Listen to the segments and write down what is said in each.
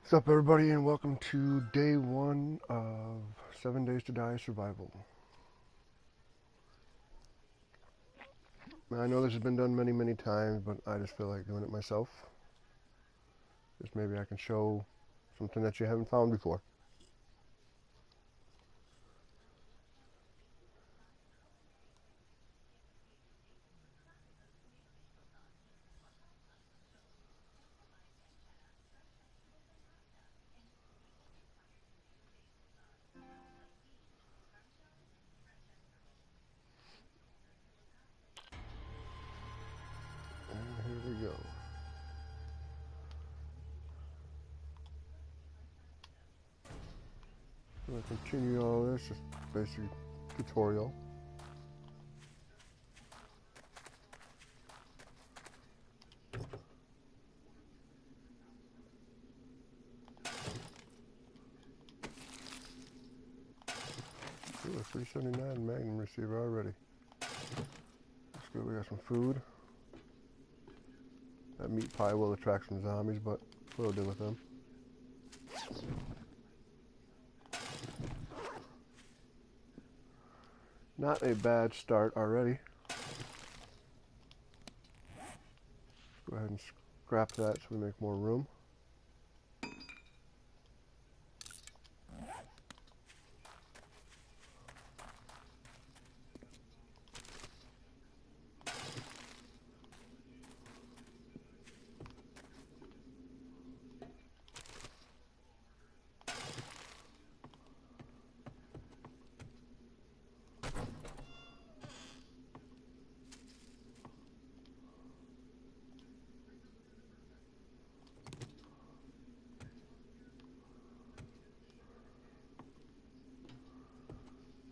What's up, everybody, and welcome to day one of 7 Days to Die Survival. Now, I know this has been done many, many times, but I just feel like doing it myself. Just maybe I can show something that you haven't found before. And here we go. I'm going to continue all this, just basic tutorial. Ooh, a 379 Magnum receiver already. That's good, we got some food. That meat pie will attract some zombies, but we'll deal with them. Not a bad start already. Go ahead and scrap that so we make more room.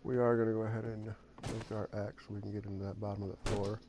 We are going to go ahead and make our axe so we can get into that bottom of the floor.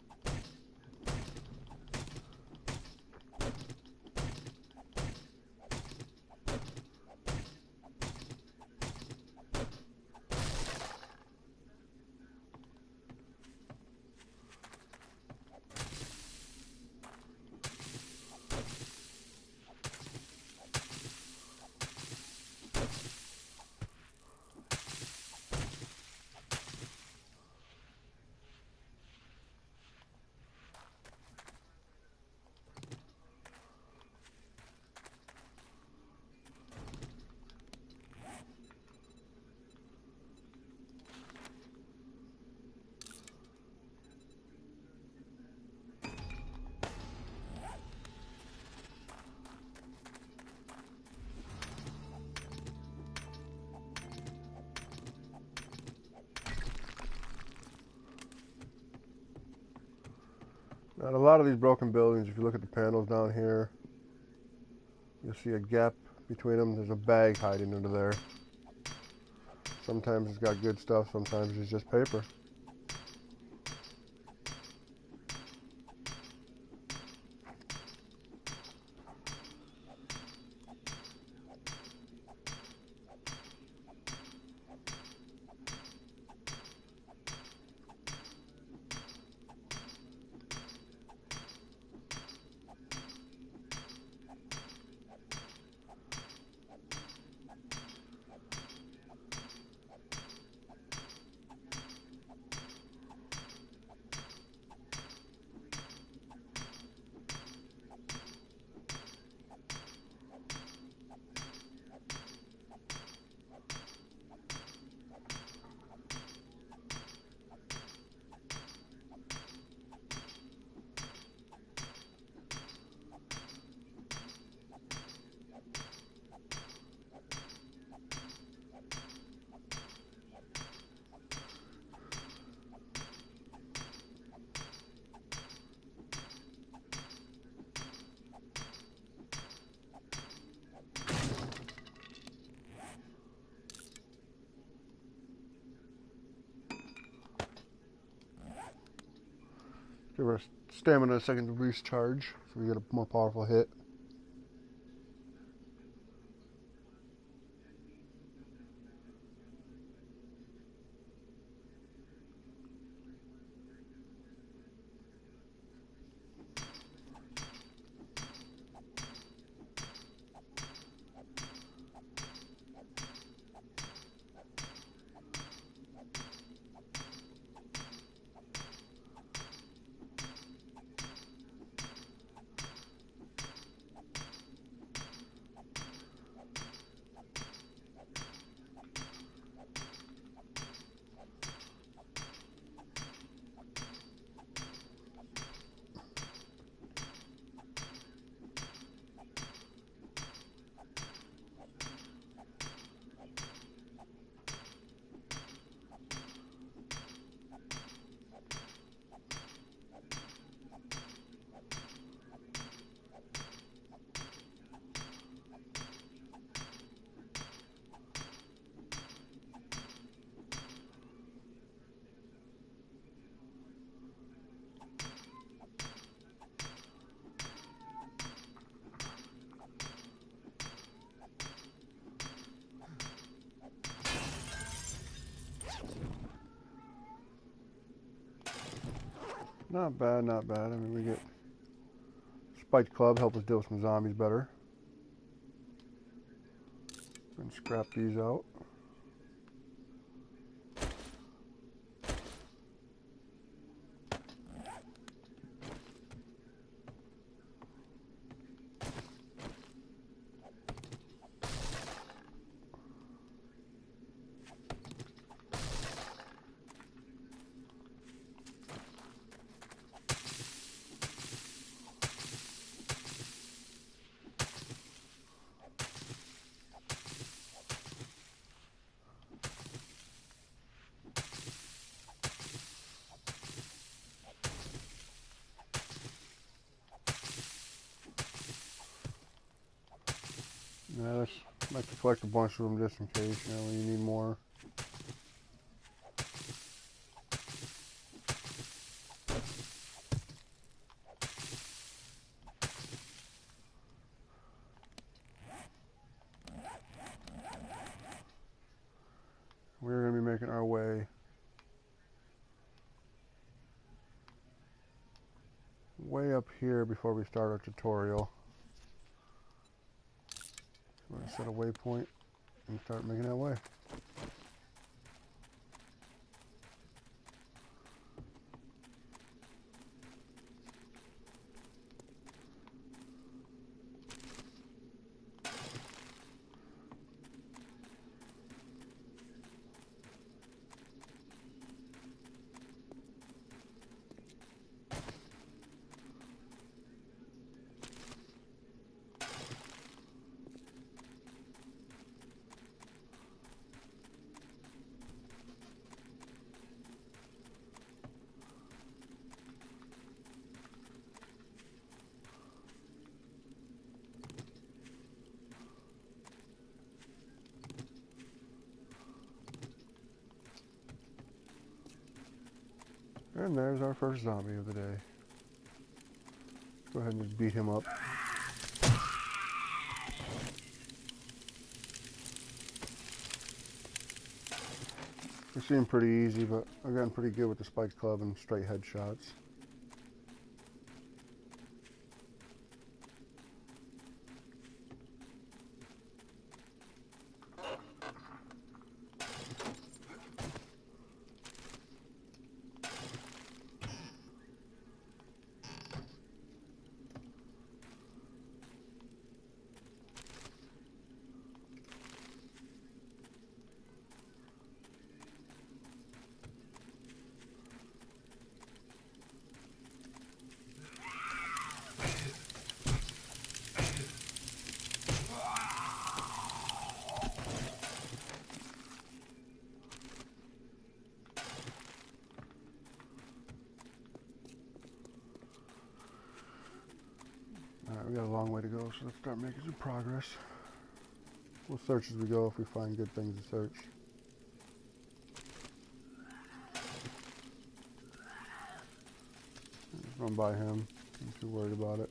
Now, a lot of these broken buildings, if you look at the panels down here, you'll see a gap between them. There's a bag hiding under there. Sometimes it's got good stuff, sometimes it's just paper. Give our stamina a second to recharge so we get a more powerful hit. Not bad, not bad. I mean, we get Spiked Club, help us deal with some zombies better. And scrap these out. Yeah, let's like to collect a bunch of them just in case, you know, when you need more. We're going to be making our way up here before we start our tutorial. We're going to set a waypoint and start making our way. And there's our first zombie of the day. Go ahead and just beat him up. They seem pretty easy, but I've gotten pretty good with the Spiked Club and straight headshots. Alright, we got a long way to go, so let's start making some progress. We'll search as we go if we find good things to search. Just run by him. I'm too worried about it.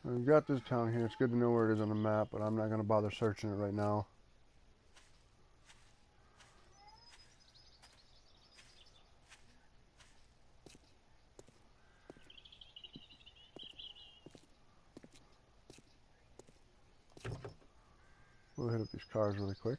We've got this town here. It's good to know where it is on the map, but I'm not going to bother searching it right now. We'll hit up these cars really quick.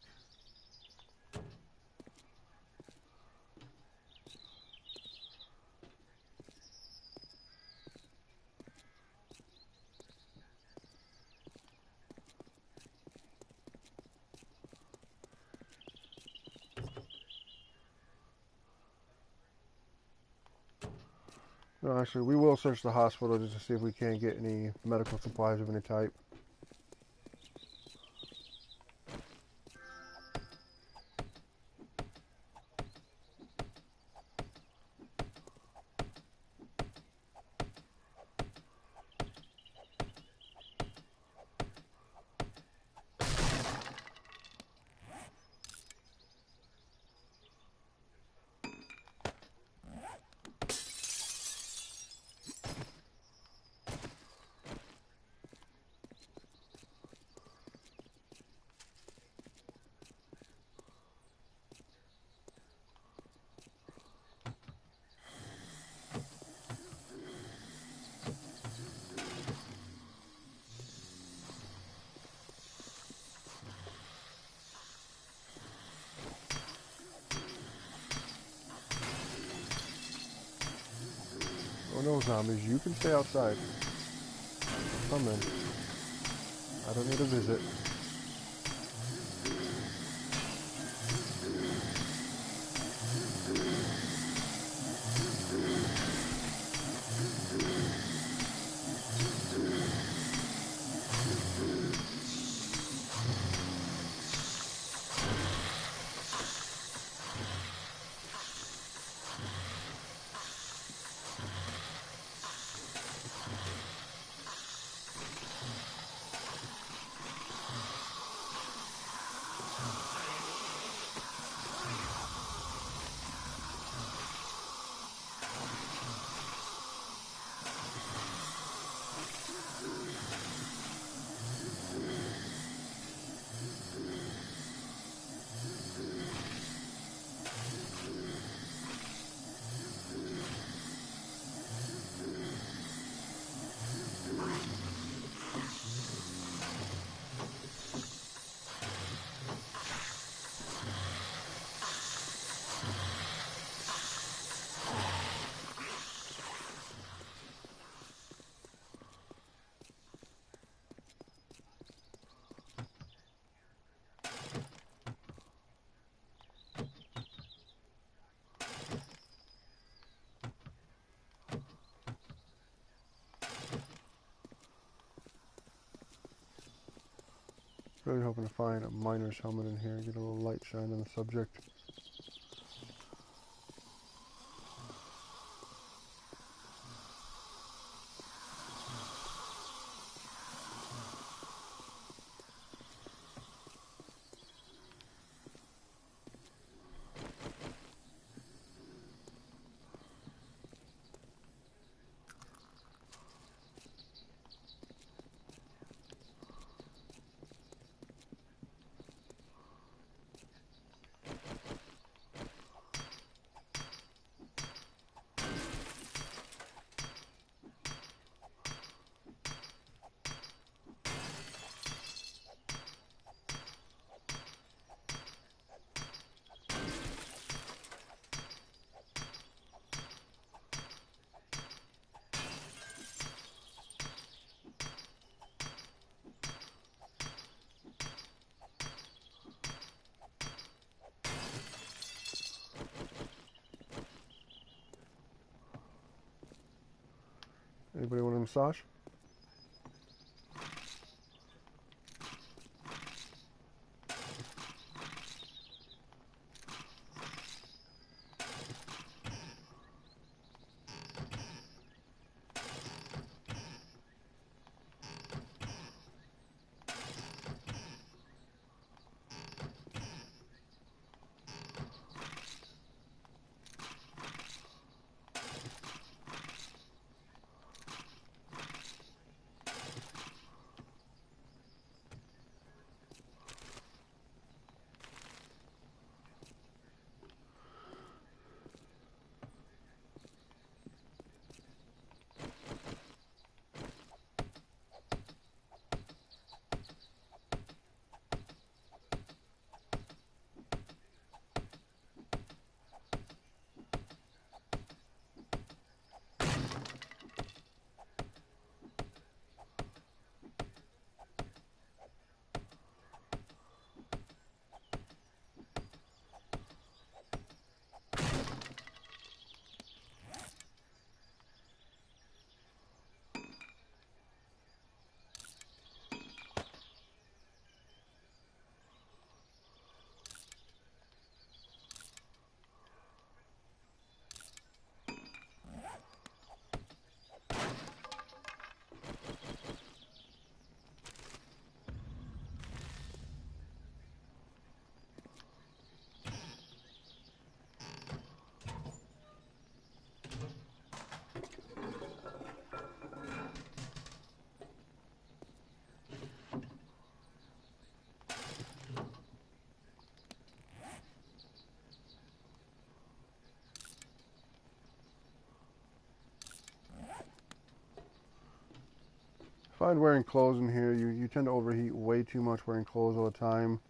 No, actually, we will search the hospital just to see if we can't get any medical supplies of any type. Oh no, zombies, you can stay outside. Come in. I don't need a visit. Really hoping to find a miner's helmet in here, get a little light shine on the subject. Anybody want a massage? Find wearing clothes in here. You tend to overheat way too much wearing clothes all the time.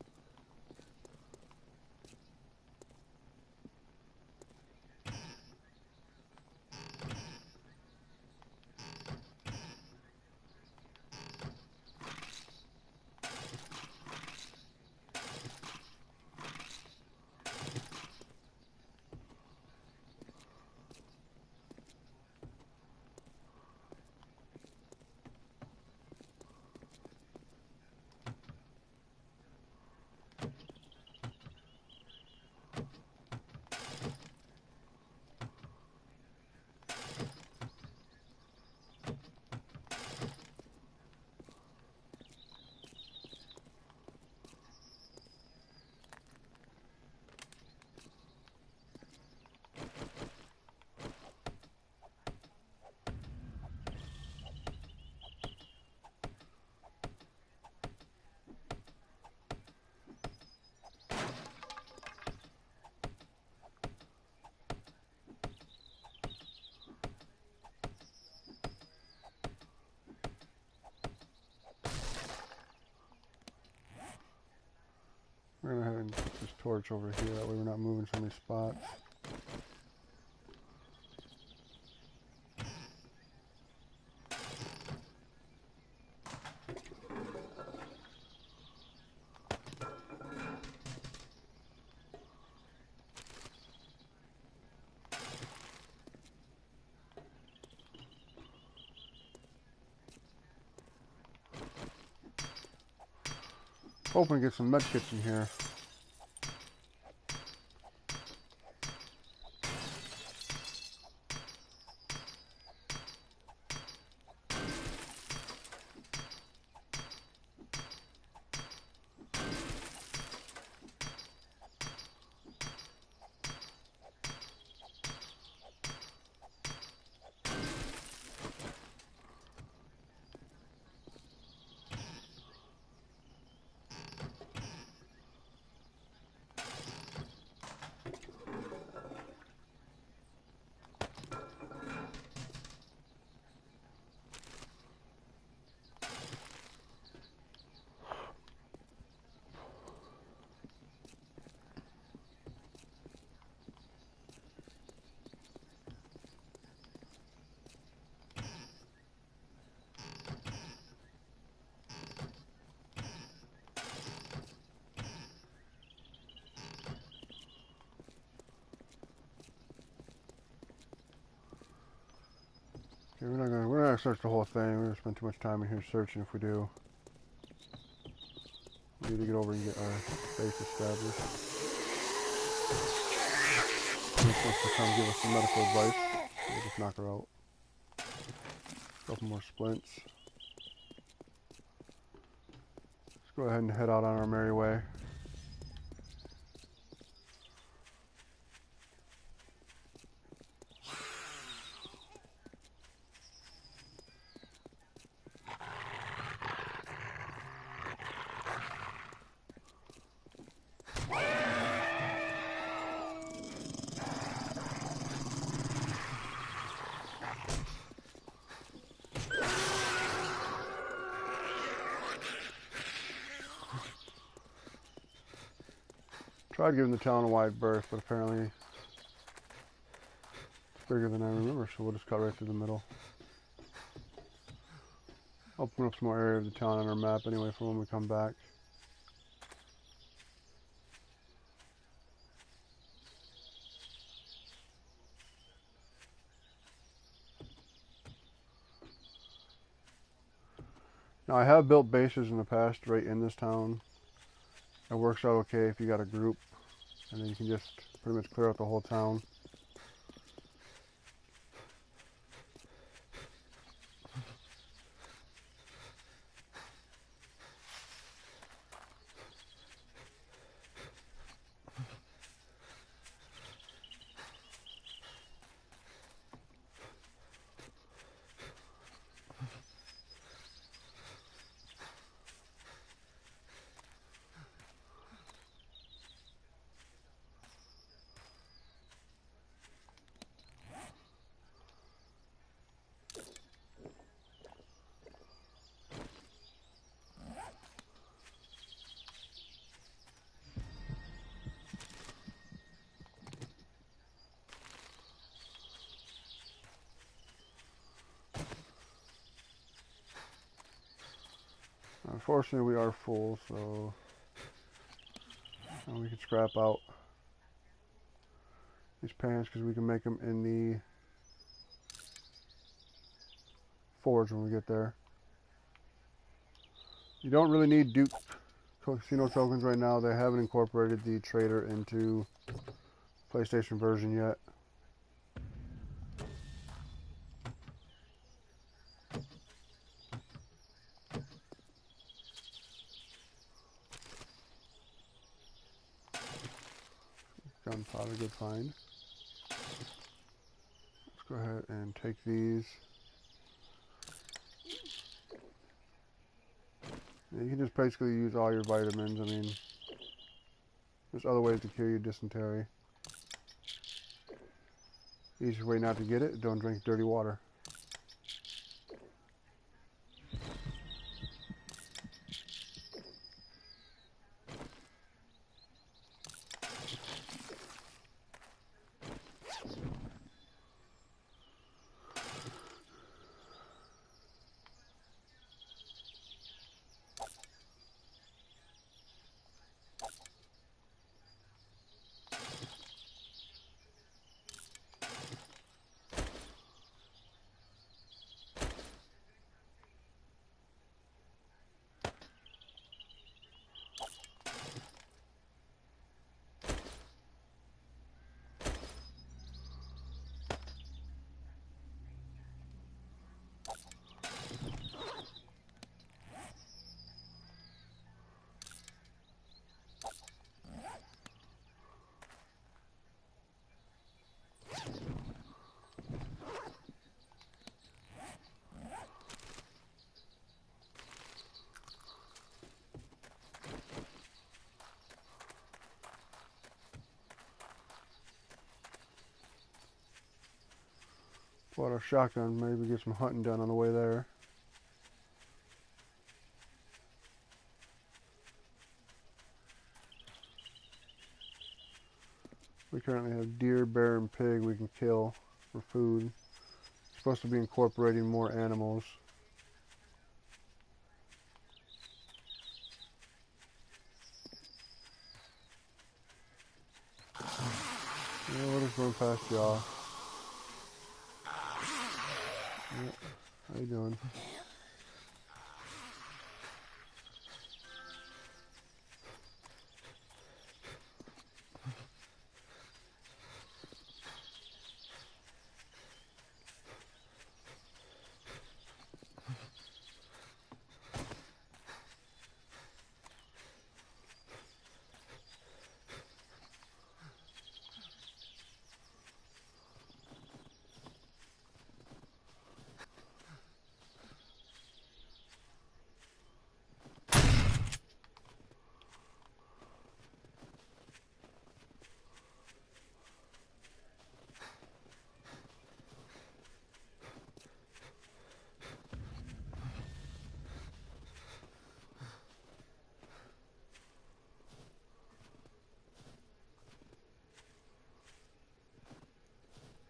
We're going to go ahead and put this torch over here, that way we're not moving so many spots. Hoping to get some med kits in here. Okay, we're not gonna search the whole thing. We're gonna spend too much time in here searching if we do. We need to get over and get our base established. This wants to come give us some medical advice. We'll just knock her out. A couple more splints. Let's go ahead and head out on our merry way. Tried giving the town a wide berth, but apparently it's bigger than I remember, so we'll just cut right through the middle. Open up some more area of the town on our map anyway for when we come back. Now I have built bases in the past right in this town. It works out okay if you got a group, and then you can just pretty much clear out the whole town. Unfortunately, we are full, so we can scrap out these pants because we can make them in the forge when we get there. You don't really need Duke Casino tokens right now. They haven't incorporated the trader into PlayStation version yet. Gunpowder, good find. Let's go ahead and take these. You can just basically use all your vitamins. I mean, there's other ways to cure your dysentery. Easiest way not to get it, don't drink dirty water. Bought our shotgun, maybe get some hunting done on the way there. We currently have deer, bear, and pig we can kill for food. It's supposed to be incorporating more animals. Yeah, we'll just run past y'all. Yeah. How you doing?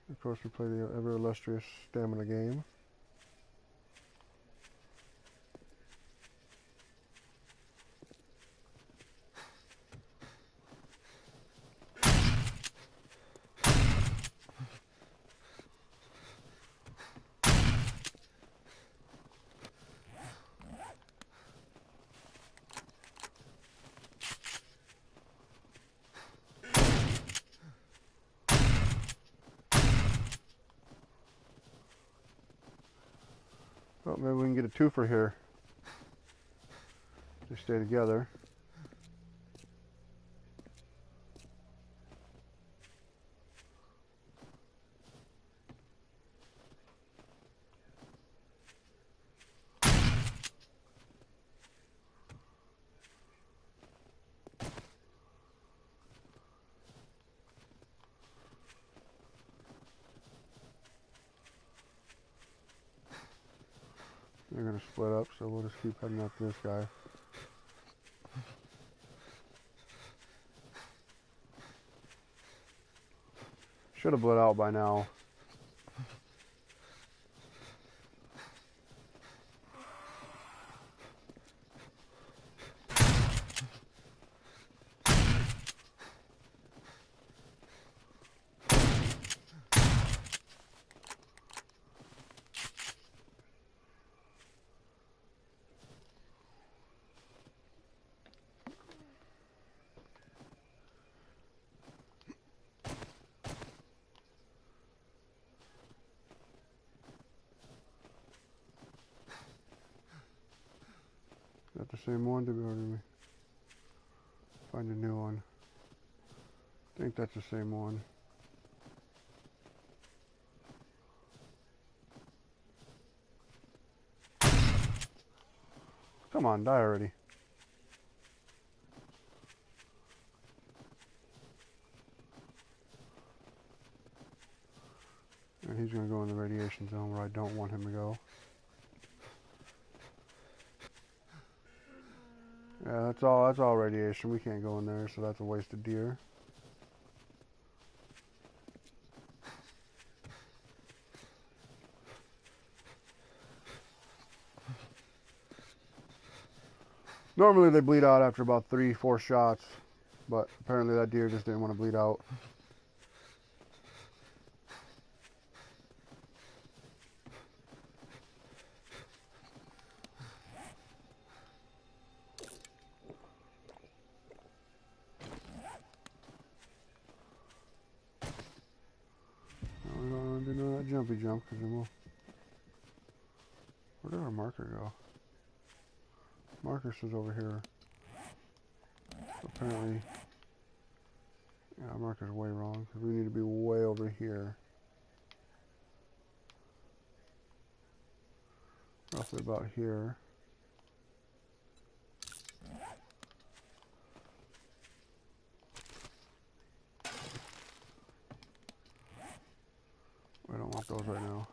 Of course, we play the ever illustrious stamina game. Well, maybe we can get a twofer here. They stay together. They're going to split up, so we'll just keep heading after this guy. Should have bled out by now. same one? Did we find a new one? I think that's the same one. Come on, die already. And he's going to go in the radiation zone where I don't want him to go. Yeah, that's all radiation. We can't go in there, so that's a wasted deer. Normally they bleed out after about 3-4 shots, but apparently that deer just didn't want to bleed out. No, we don't want to do that jumpy jump because then we'll... Where did our marker go? Marker says over here. So apparently, yeah, our marker's way wrong because we need to be way over here. Roughly about here. I don't want those right now.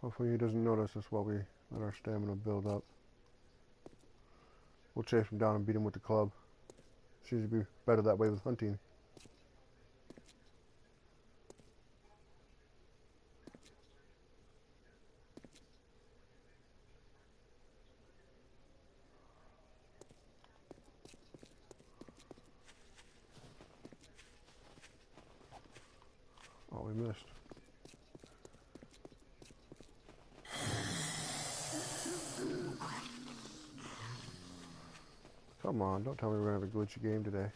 Hopefully he doesn't notice us while we let our stamina build up. We'll chase him down and beat him with the club. Seems to be better that way with hunting. Oh, we missed. Come on, don't tell me we're going to have a glitchy game today.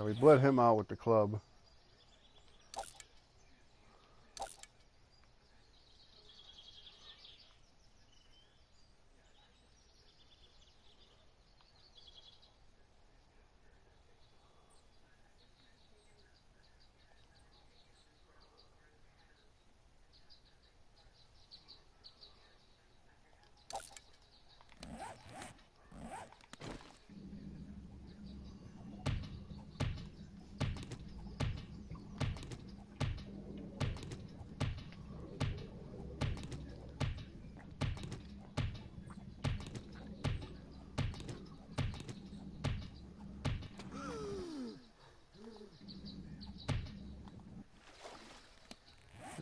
Yeah, we bled him out with the club.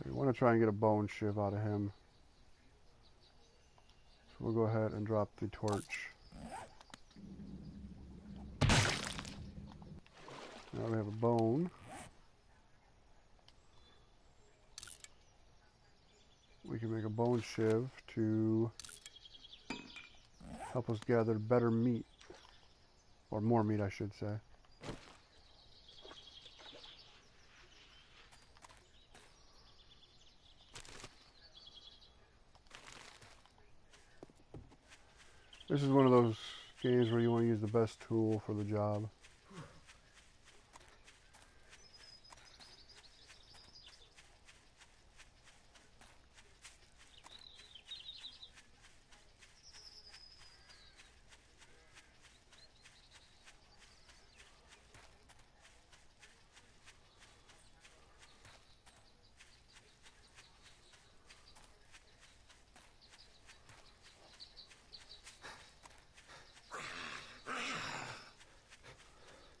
We want to try and get a bone shiv out of him. So we'll go ahead and drop the torch. Now we have a bone. We can make a bone shiv to help us gather better meat. Or more meat, I should say. This is one of those games where you want to use the best tool for the job.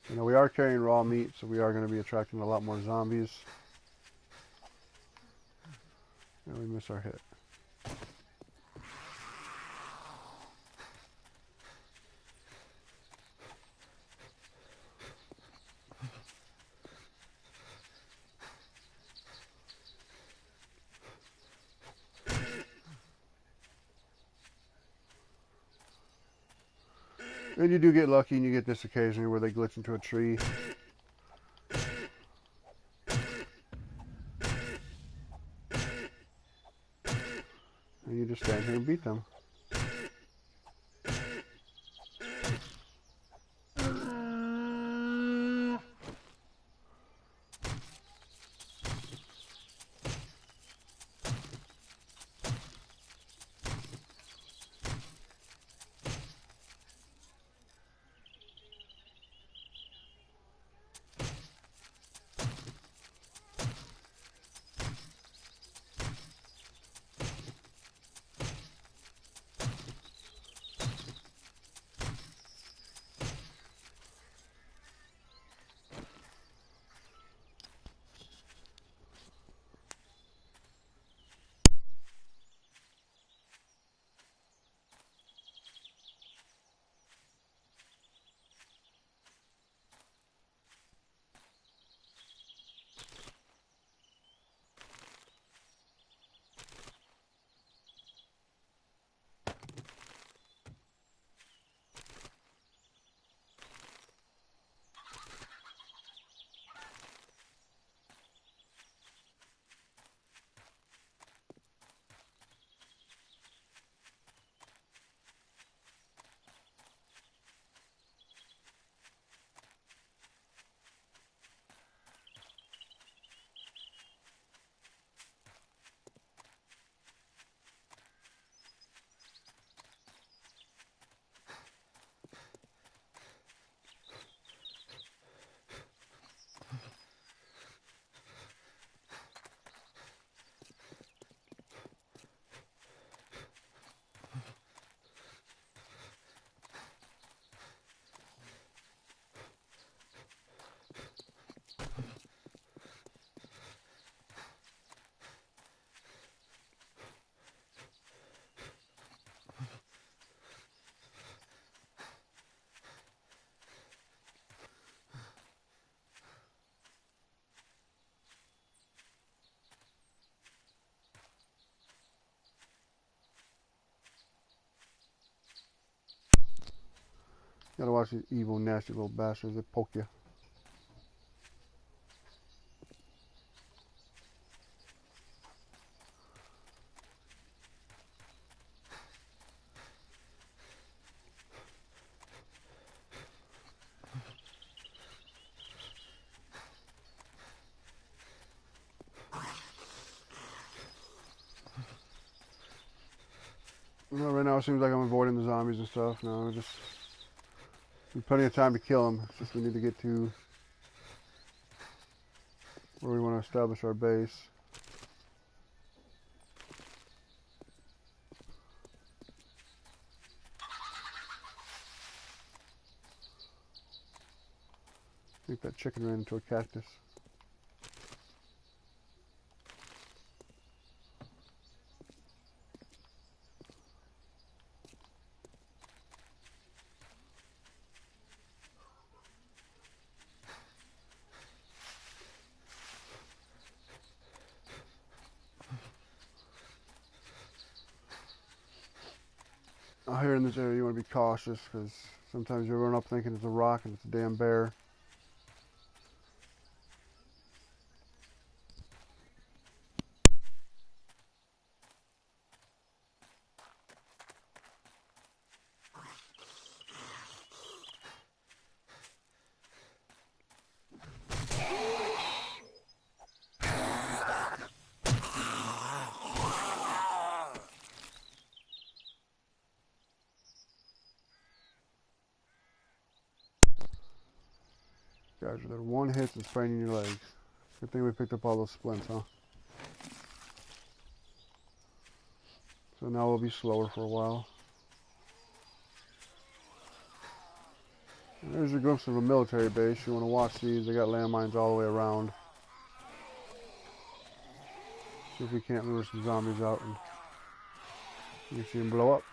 You know, we are carrying raw meat, so we are going to be attracting a lot more zombies. And we miss our hit. And you do get lucky and you get this occasionally where they glitch into a tree. And you just stand here and beat them. Gotta watch these evil, nasty little bastards that poke you. Well, right now it seems like I'm avoiding the zombies and stuff. No, just plenty of time to kill them. It's just we need to get to where we want to establish our base. I think that chicken ran into a cactus. Out here in this area you want to be cautious because sometimes you run up thinking it's a rock and it's a damn bear. Guys, that one hit is spraining your legs. Good thing we picked up all those splints, huh? So now we'll be slower for a while. And there's a glimpse of a military base. You want to watch these. They got landmines all the way around. See if we can't lure some zombies out and you can see them blow up.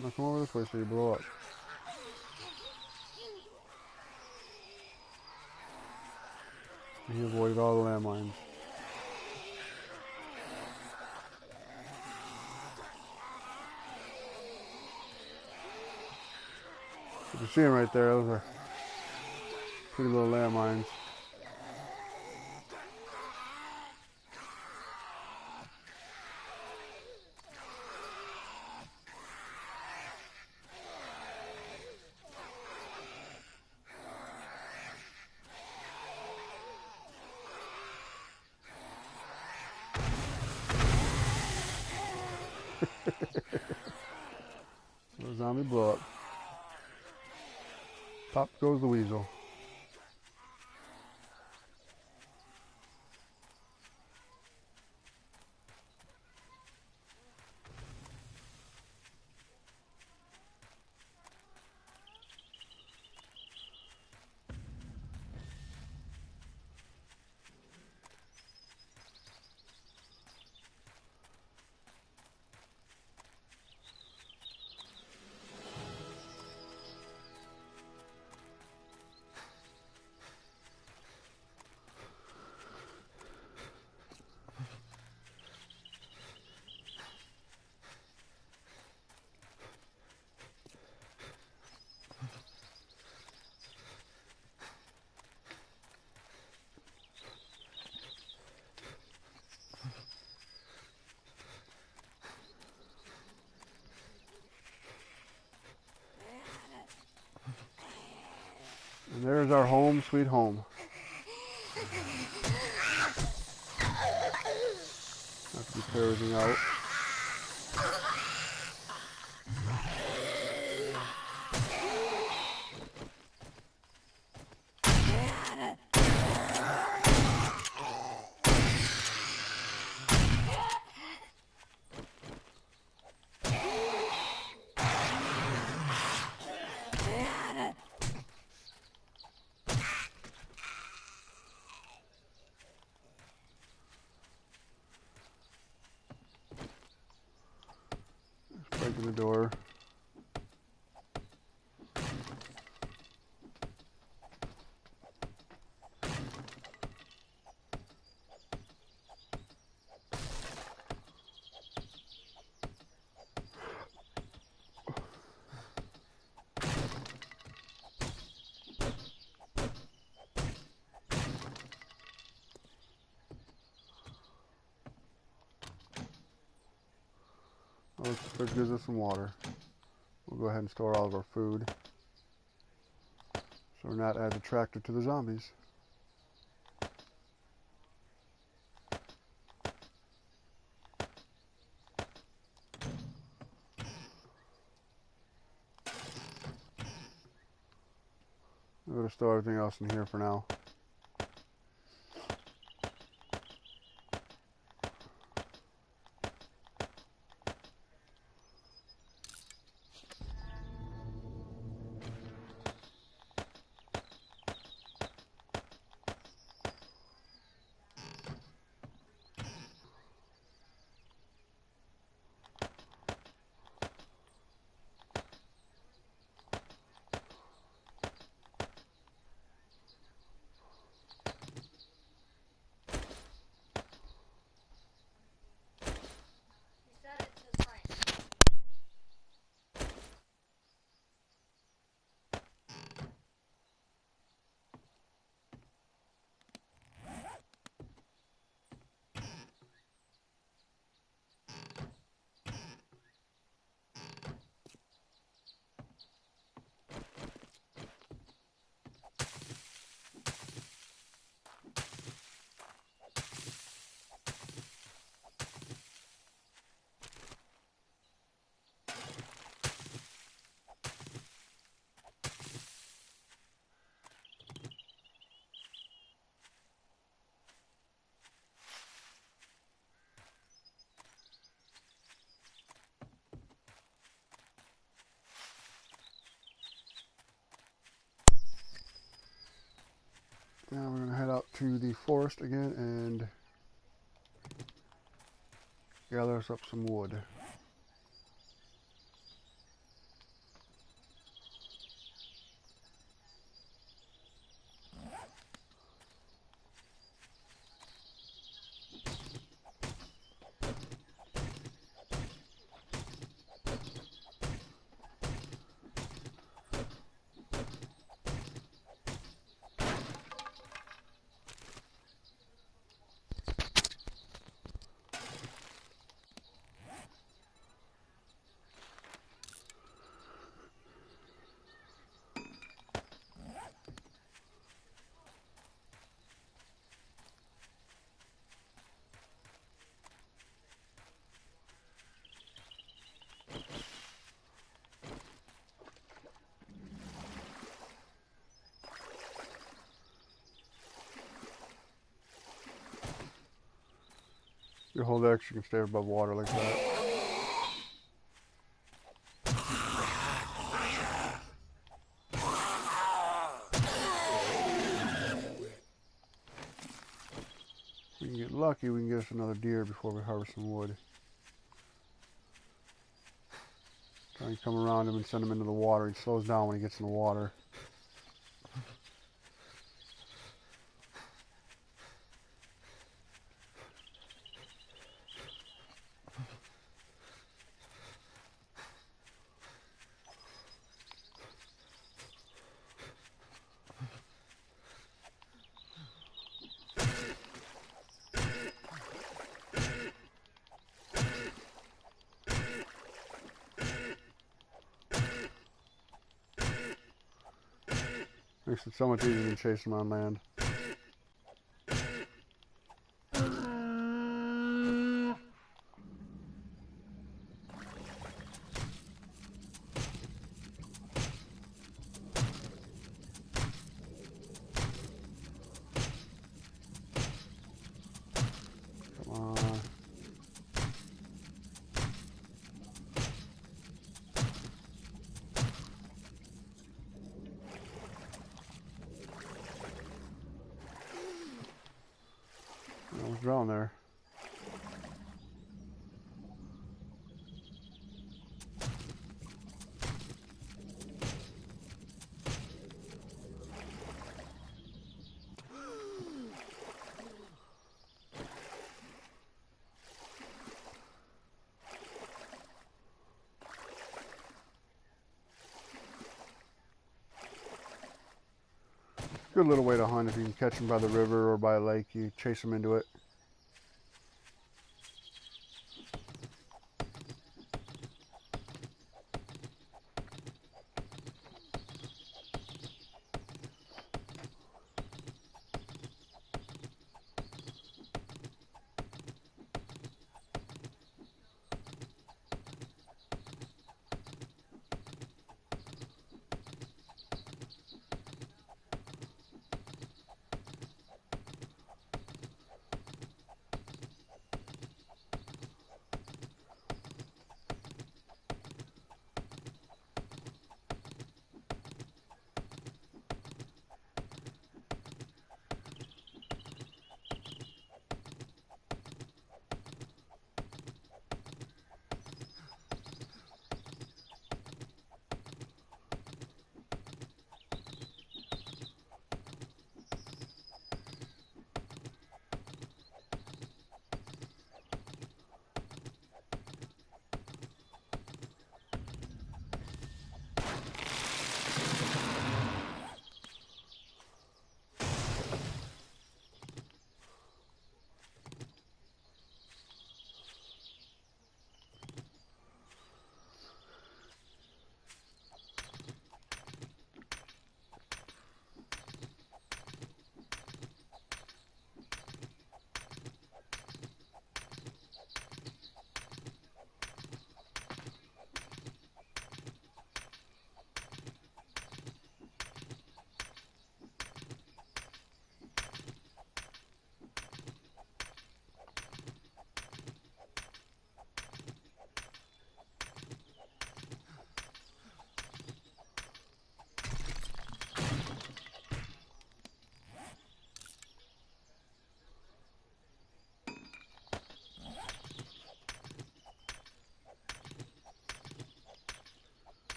Now come over this way so you blow up. He avoided all the landmines. You can see them right there. Those are pretty little landmines. The zombie blow up. Pop goes the weasel. And there's our home, sweet home. Have to clear everything out. Breaking the door. That gives us some water. We'll go ahead and store all of our food. So So we're not as attracted to the zombies. I'm going to store everything else in here for now. Now we're going to head out to the forest again and gather us up some wood. Your whole X, you can stay above water like that. If we can get lucky, we can get us another deer before we harvest some wood. Try and come around him and send him into the water. He slows down when he gets in the water. Makes it so much easier than chasing him on land. Come on. I was drowned there. Good little way to hunt if you can catch them by the river or by a lake. You chase them into it.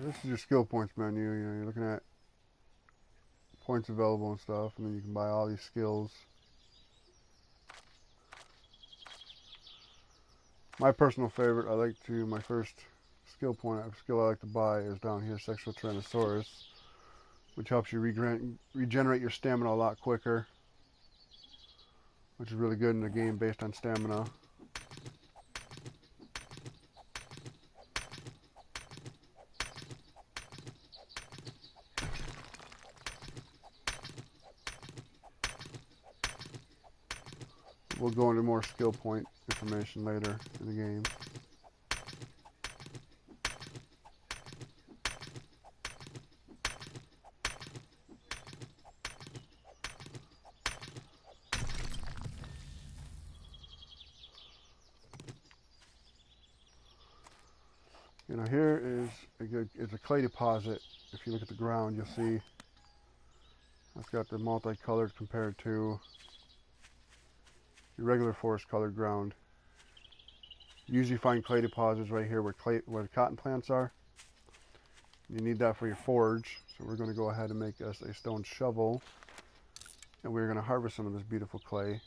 This is your skill points menu. You know, you're looking at points available and stuff, and then you can buy all these skills. My personal favorite, my first skill I like to buy is down here, Sexual Tyrannosaurus, which helps you regenerate your stamina a lot quicker, which is really good in a game based on stamina. We'll go into more skill point information later in the game. You know, here is a clay deposit. If you look at the ground, you'll see it's got the multicolored compared to your regular forest colored ground. You usually find clay deposits right here where the cotton plants are. You need that for your forge, so we're going to go ahead and make us a stone shovel, and we're going to harvest some of this beautiful clay.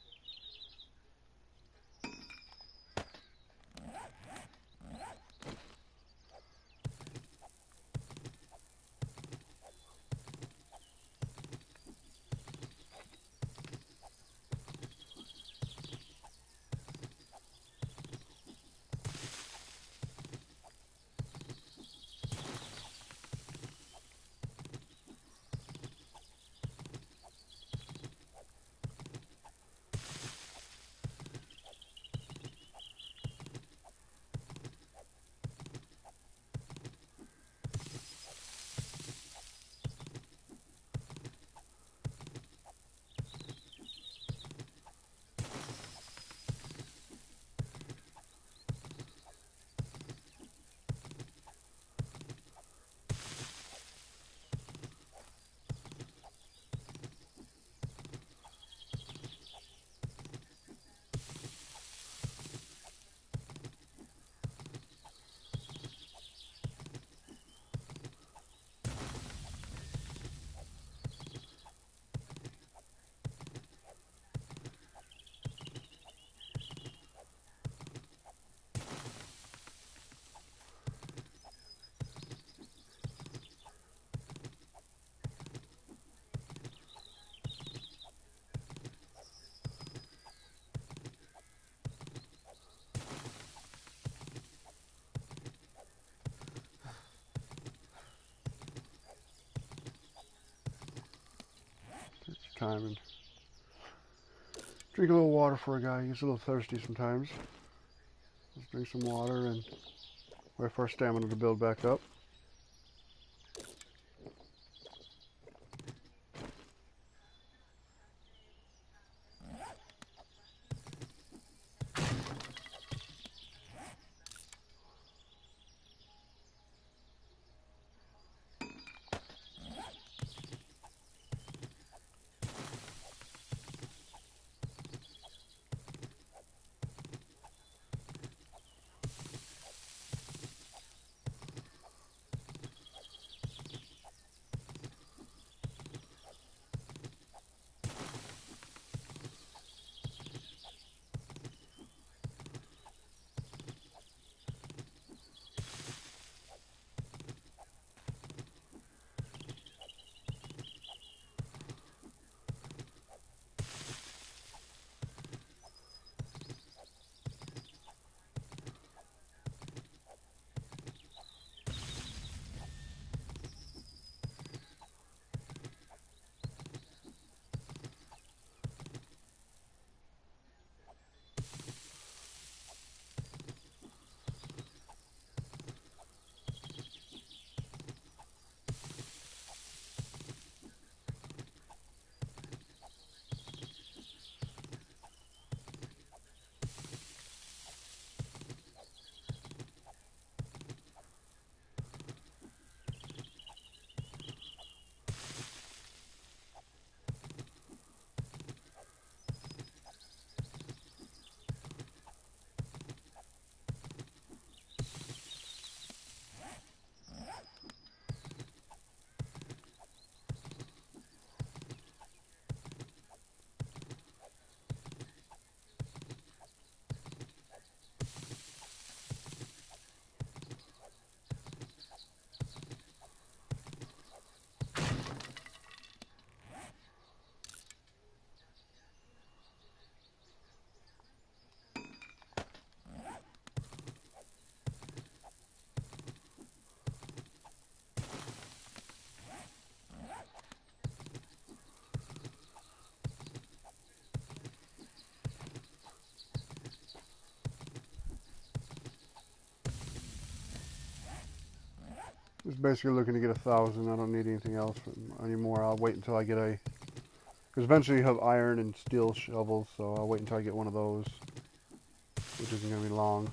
Take your time and drink a little water for a guy. He gets a little thirsty sometimes. Let's drink some water and wait for our stamina to build back up. Just basically looking to get 1,000. I don't need anything else anymore. I'll wait until I get a... Because eventually you have iron and steel shovels, so I'll wait until I get one of those, which isn't going to be long.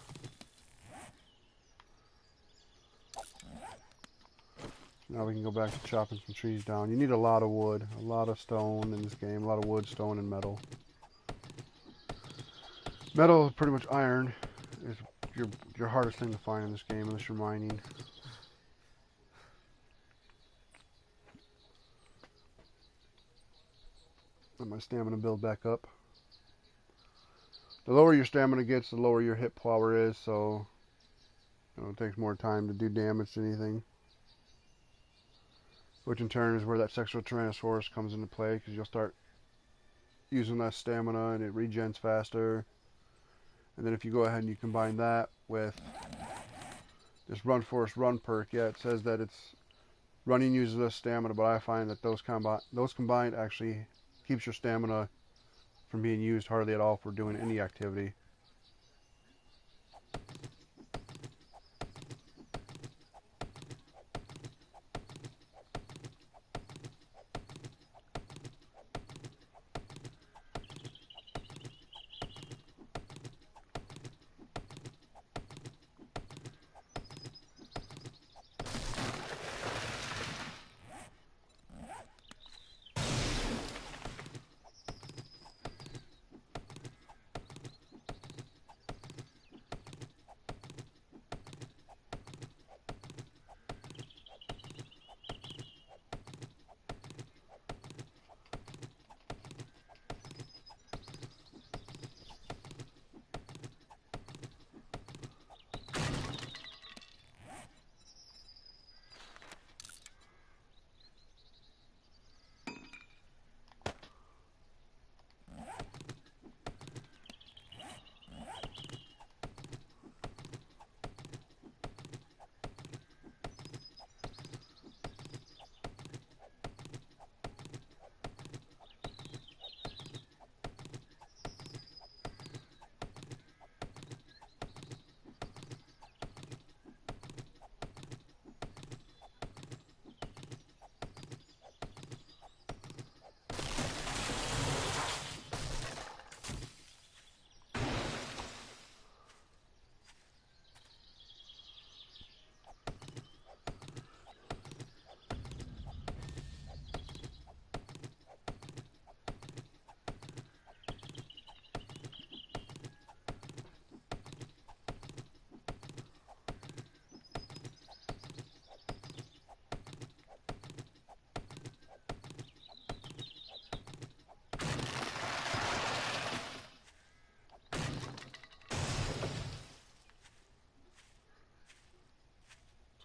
Now we can go back to chopping some trees down. You need a lot of wood, a lot of stone in this game, a lot of wood, stone, and metal. Metal, pretty much iron, is your hardest thing to find in this game unless you're mining. Let my stamina build back up. The lower your stamina gets, the lower your hit power is, so it takes more time to do damage to anything. Which in turn is where that sexual Tyrannosaurus comes into play, because you'll start using less stamina and it regens faster. And then if you go ahead and you combine that with this Run Forest Run perk, yeah, it says that it's running uses less stamina, but I find that those combined actually keeps your stamina from being used hardly at all for doing any activity.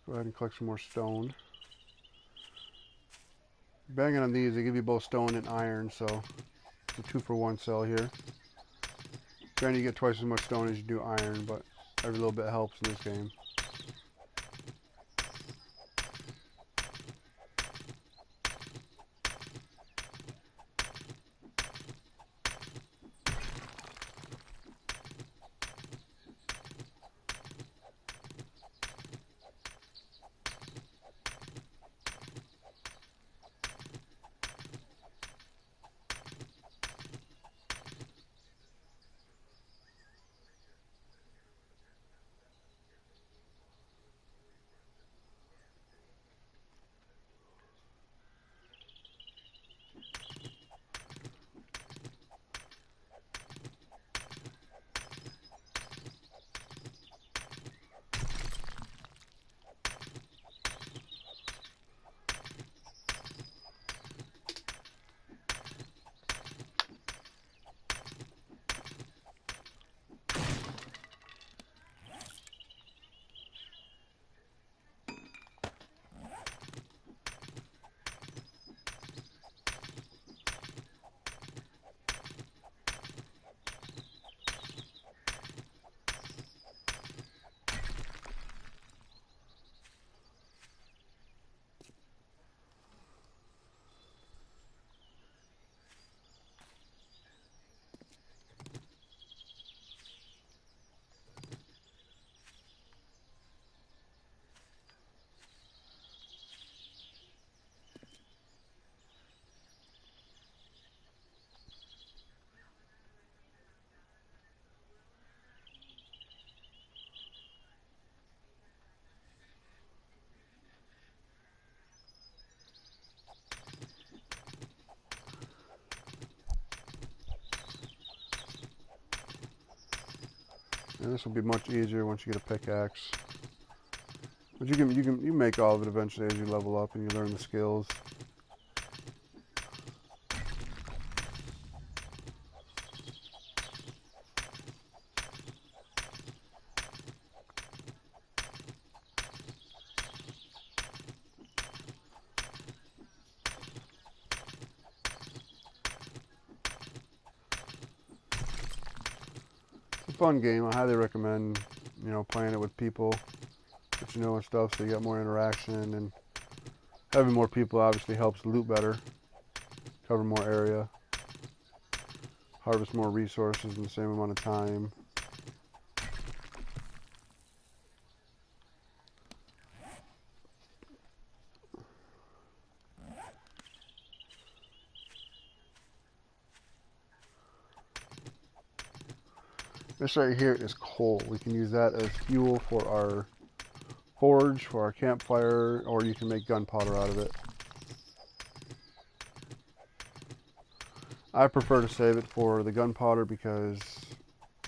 Go ahead and collect some more stone. Banging on these, they give you both stone and iron, so it's a 2-for-1 sell here. Granted, you get twice as much stone as you do iron, but every little bit helps in this game. And this will be much easier once you get a pickaxe. But you make all of it eventually as you level up and you learn the skills. It's a fun game. I highly recommend, you know, playing it with people that you know and stuff, so you got more interaction, and having more people obviously helps loot better, cover more area, harvest more resources in the same amount of time. This right here is coal. We can use that as fuel for our forge, for our campfire, or you can make gunpowder out of it. I prefer to save it for the gunpowder because,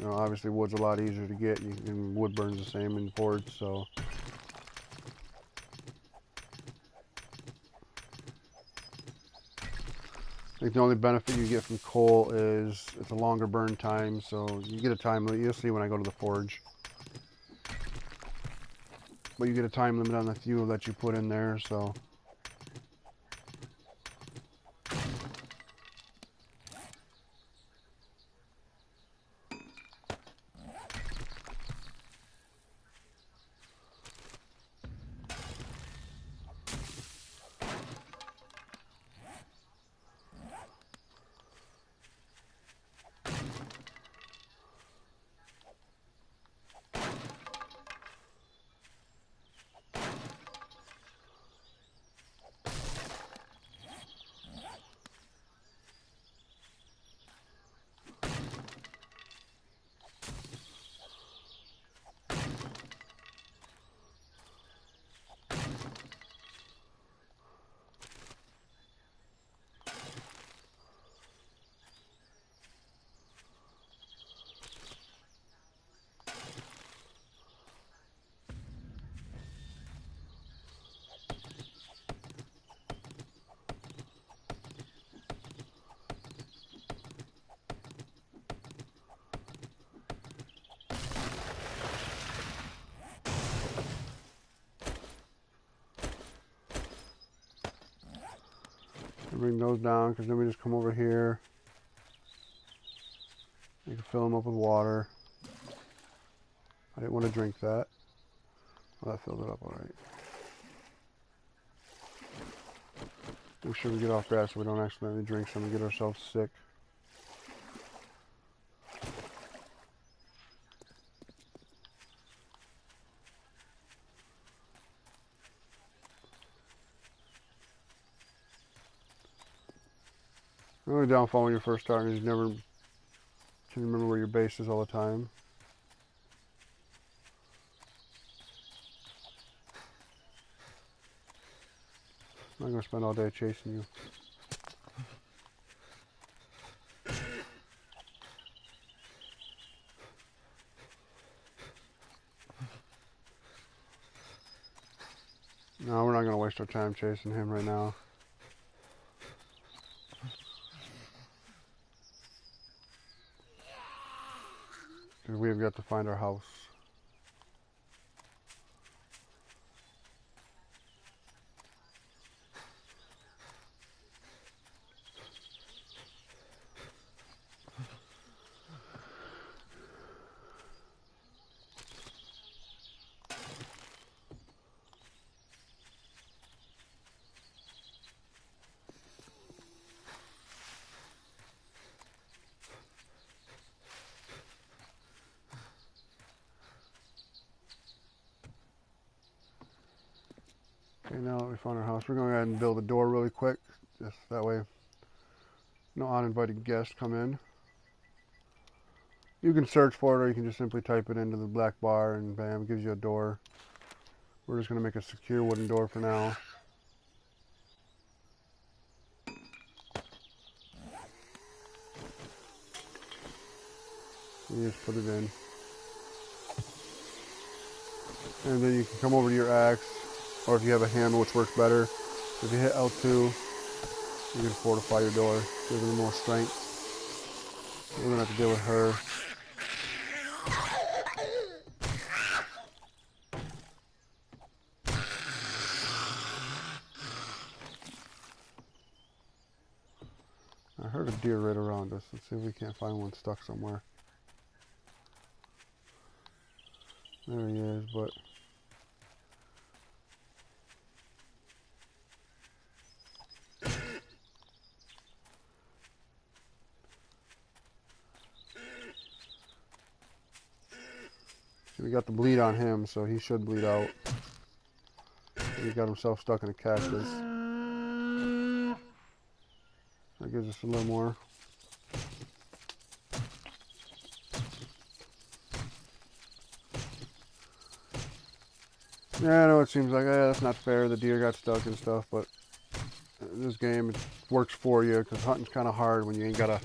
you know, obviously wood's a lot easier to get, and wood burns the same in forge, so. I think the only benefit you get from coal is it's a longer burn time, so you get a time limit. You'll see when I go to the forge. But you get a time limit on the fuel that you put in there, so. Bring those down, because then we just come over here. You can fill them up with water. I didn't want to drink that. Well, that filled it up alright. Make sure we get off grass so we don't accidentally drink some and get ourselves sick. The only downfall when you're first starting is you never can remember where your base is all the time. I'm not going to spend all day chasing you. No, we're not going to waste our time chasing him right now. Because we have got to find our house. Okay, now that we found our house, we're going to go ahead and build a door really quick. Just that way no uninvited guests come in. You can search for it, or you can just simply type it into the black bar and bam, it gives you a door. We're just going to make a secure wooden door for now. You just put it in. And then you can come over to your axe, or if you have a hammer, which works better. If you hit L2, you can fortify your door, give them more strength. We're gonna have to deal with her. I heard a deer right around us. Let's see if we can't find one stuck somewhere. There he is, but we got the bleed on him, so he should bleed out. He got himself stuck in a cactus. That gives us a little more. Yeah, I know it seems like, that's not fair. The deer got stuck and stuff, but in this game, it works for you because hunting's kind of hard when you ain't got a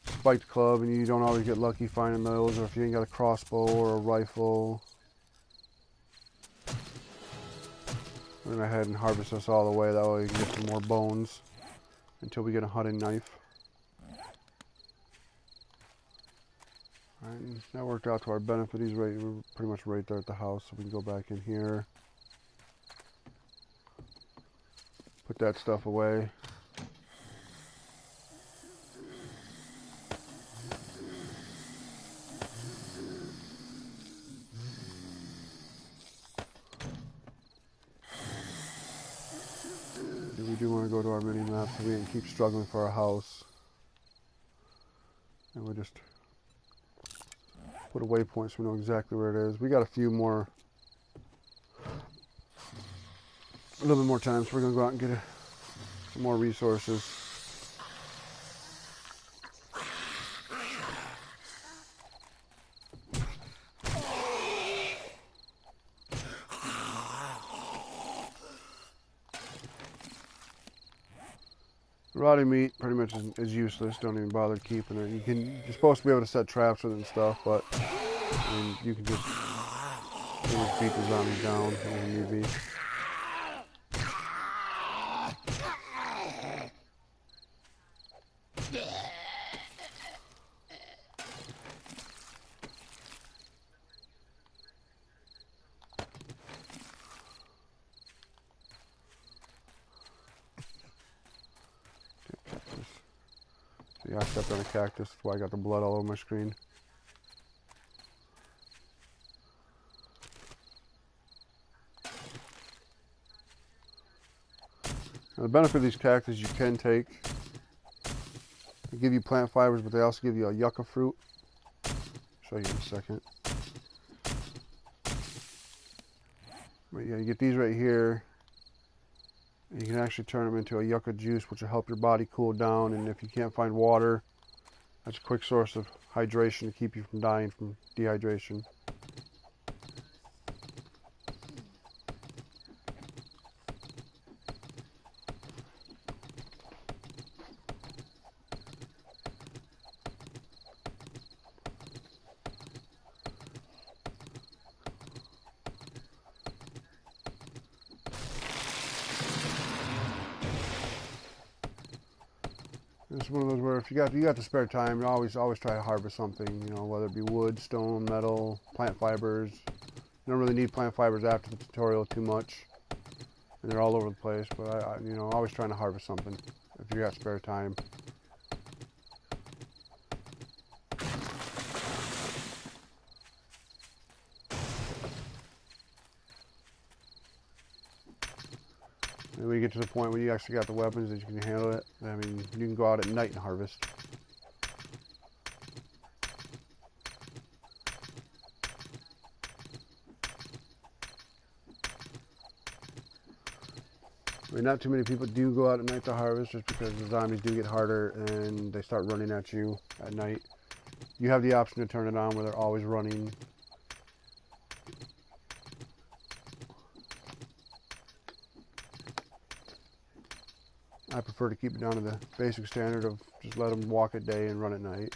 spiked club and you don't always get lucky finding those, or if you ain't got a crossbow or a rifle. We're going to go ahead and harvest this all the way. That way we can get some more bones until we get a hunting knife. Alright, that worked out to our benefit. We're pretty much right there at the house, so we can go back in here. Put that stuff away. We do want to go to our mini map so we can keep struggling for our house. And we just put a waypoint so we know exactly where it is. We got a little bit more time, so we're going to go out and get some more resources. Rotting meat pretty much is useless. Don't even bother keeping it. You're supposed to be able to set traps with it and stuff, but I mean, you can just beat the zombies down when need be. See, I stepped on a cactus. That's why I got the blood all over my screen. Now, the benefit of these cactus you can take. They give you plant fibers, but they also give you a yucca fruit. I'll show you in a second. But yeah, you get these right here. You can actually turn them into a yucca juice, which will help your body cool down. And if you can't find water, that's a quick source of hydration to keep you from dying from dehydration. It's one of those where if you got the spare time, you always try to harvest something, you know, whether it be wood, stone, metal, plant fibers. You don't really need plant fibers after the tutorial too much, and they're all over the place. But I you know, always trying to harvest something if you got spare time. And when you get to the point where you actually got the weapons that you can handle it, I mean, you can go out at night and harvest. I mean, not too many people do go out at night to harvest just because the zombies do get harder and they start running at you at night. You have the option to turn it on where they're always running. I prefer to keep it down to the basic standard of just let them walk at day and run at night.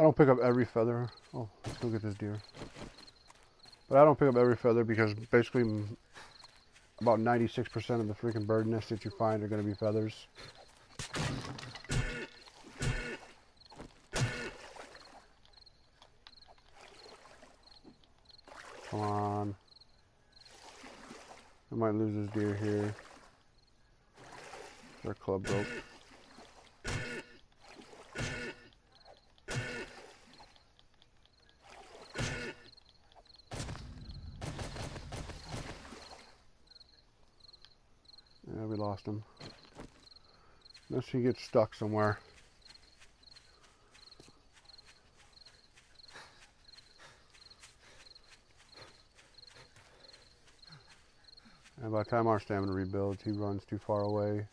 don't pick up every feather. Oh, let's go get this deer. But I don't pick up every feather because basically about 96% of the freaking bird nests that you find are going to be feathers. Come on. I might lose this deer here. Our club broke. Yeah, we lost him. Unless he gets stuck somewhere. And by the time our stamina rebuilds, he runs too far away.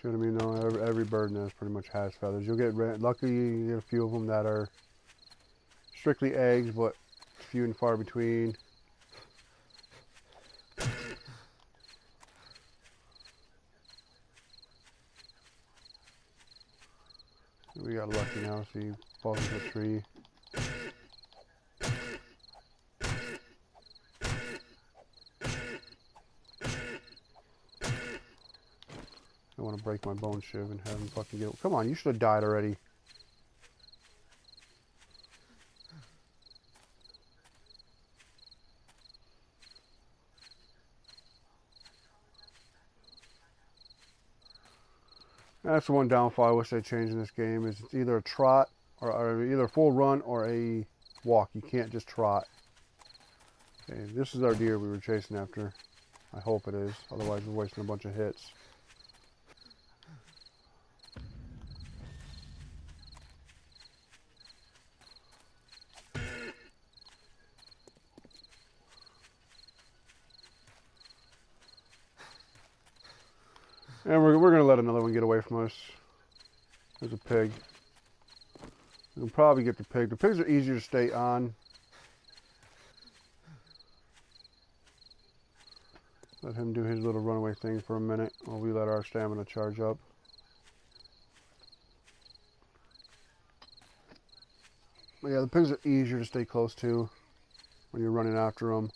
See what I mean? No, every bird nest pretty much has feathers. You'll get, luckily you get a few of them that are strictly eggs, but few and far between. We got lucky now, so he falls into a tree. I want to break my bone shiv and have him fucking get... Come on, you should have died already. That's the one downfall I wish they changed in this game, is it's either a trot or either a full run or a walk. You can't just trot. Okay, this is our deer we were chasing after. I hope it is, otherwise we're wasting a bunch of hits. And we're going to let another one get away from us. There's a pig. We'll probably get the pig. The pigs are easier to stay on. Let him do his little runaway thing for a minute while we let our stamina charge up. But yeah, the pigs are easier to stay close to when you're running after them.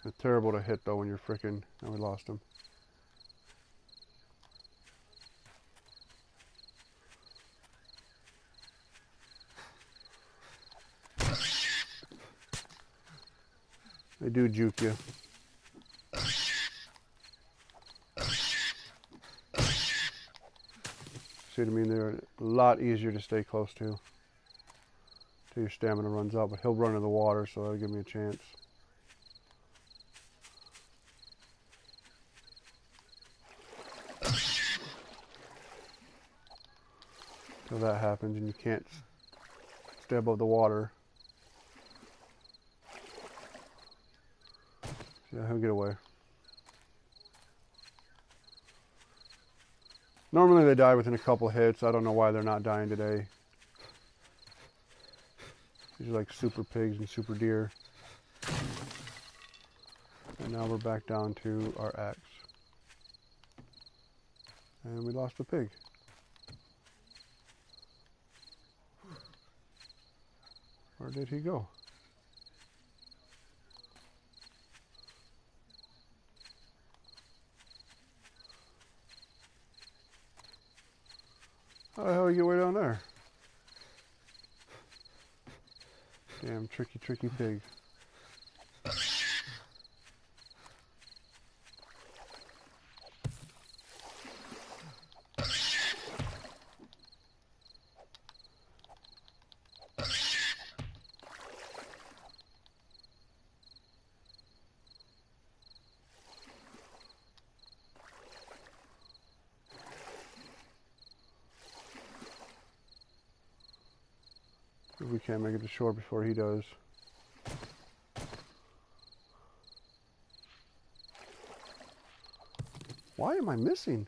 They're terrible to hit though when you're freaking... And we lost him. They do juke you. See what I mean? They're a lot easier to stay close to. Till your stamina runs out, but he'll run in the water, so that'll give me a chance. Till that happens and you can't stay above the water. Yeah, he'll get away. Normally they die within a couple hits. I don't know why they're not dying today. These are like super pigs and super deer. And now we're back down to our axe. And we lost the pig. Where did he go? How the hell did he get way down there? Damn tricky, tricky pig. If we can't make it to shore before he does. Why am I missing?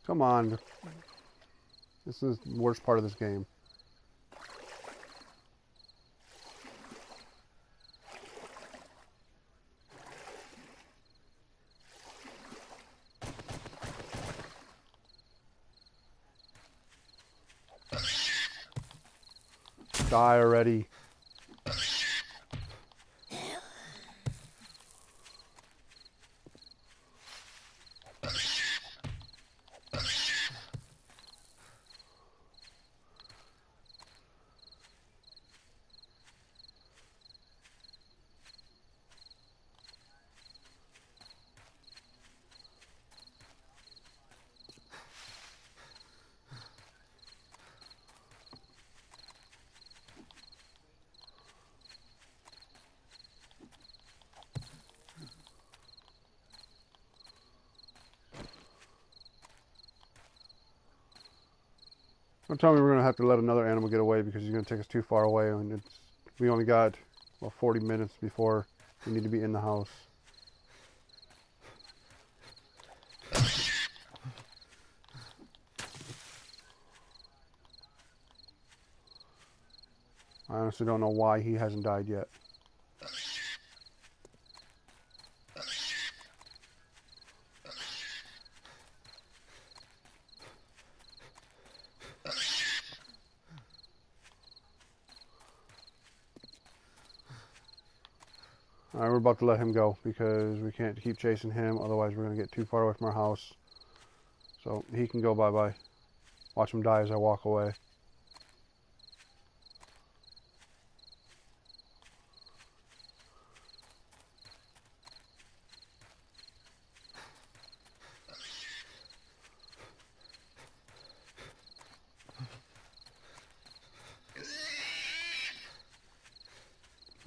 Come on. This is the worst part of this game. Die already. Don't tell me we're going to have to let another animal get away because he's going to take us too far away. And we only got, well, 40 minutes before we need to be in the house. I honestly don't know why he hasn't died yet. Alright, we're about to let him go because we can't keep chasing him. Otherwise, we're going to get too far away from our house. So he can go bye-bye. Watch him die as I walk away.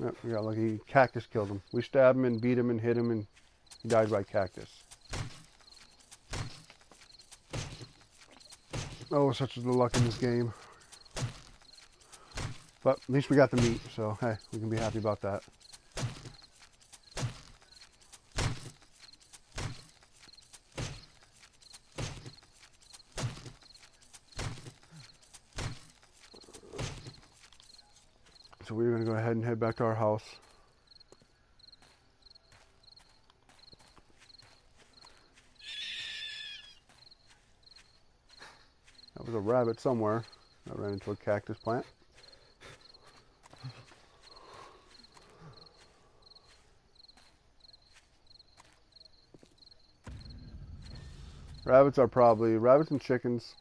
Yep, we got lucky. Cactus killed him. We stabbed him and beat him and hit him and he died by cactus. Oh, such is the luck in this game. But at least we got the meat, so hey, we can be happy about that. So we're going to go ahead and head back to our house. That was a rabbit somewhere. I ran into a cactus plant. Rabbits and chickens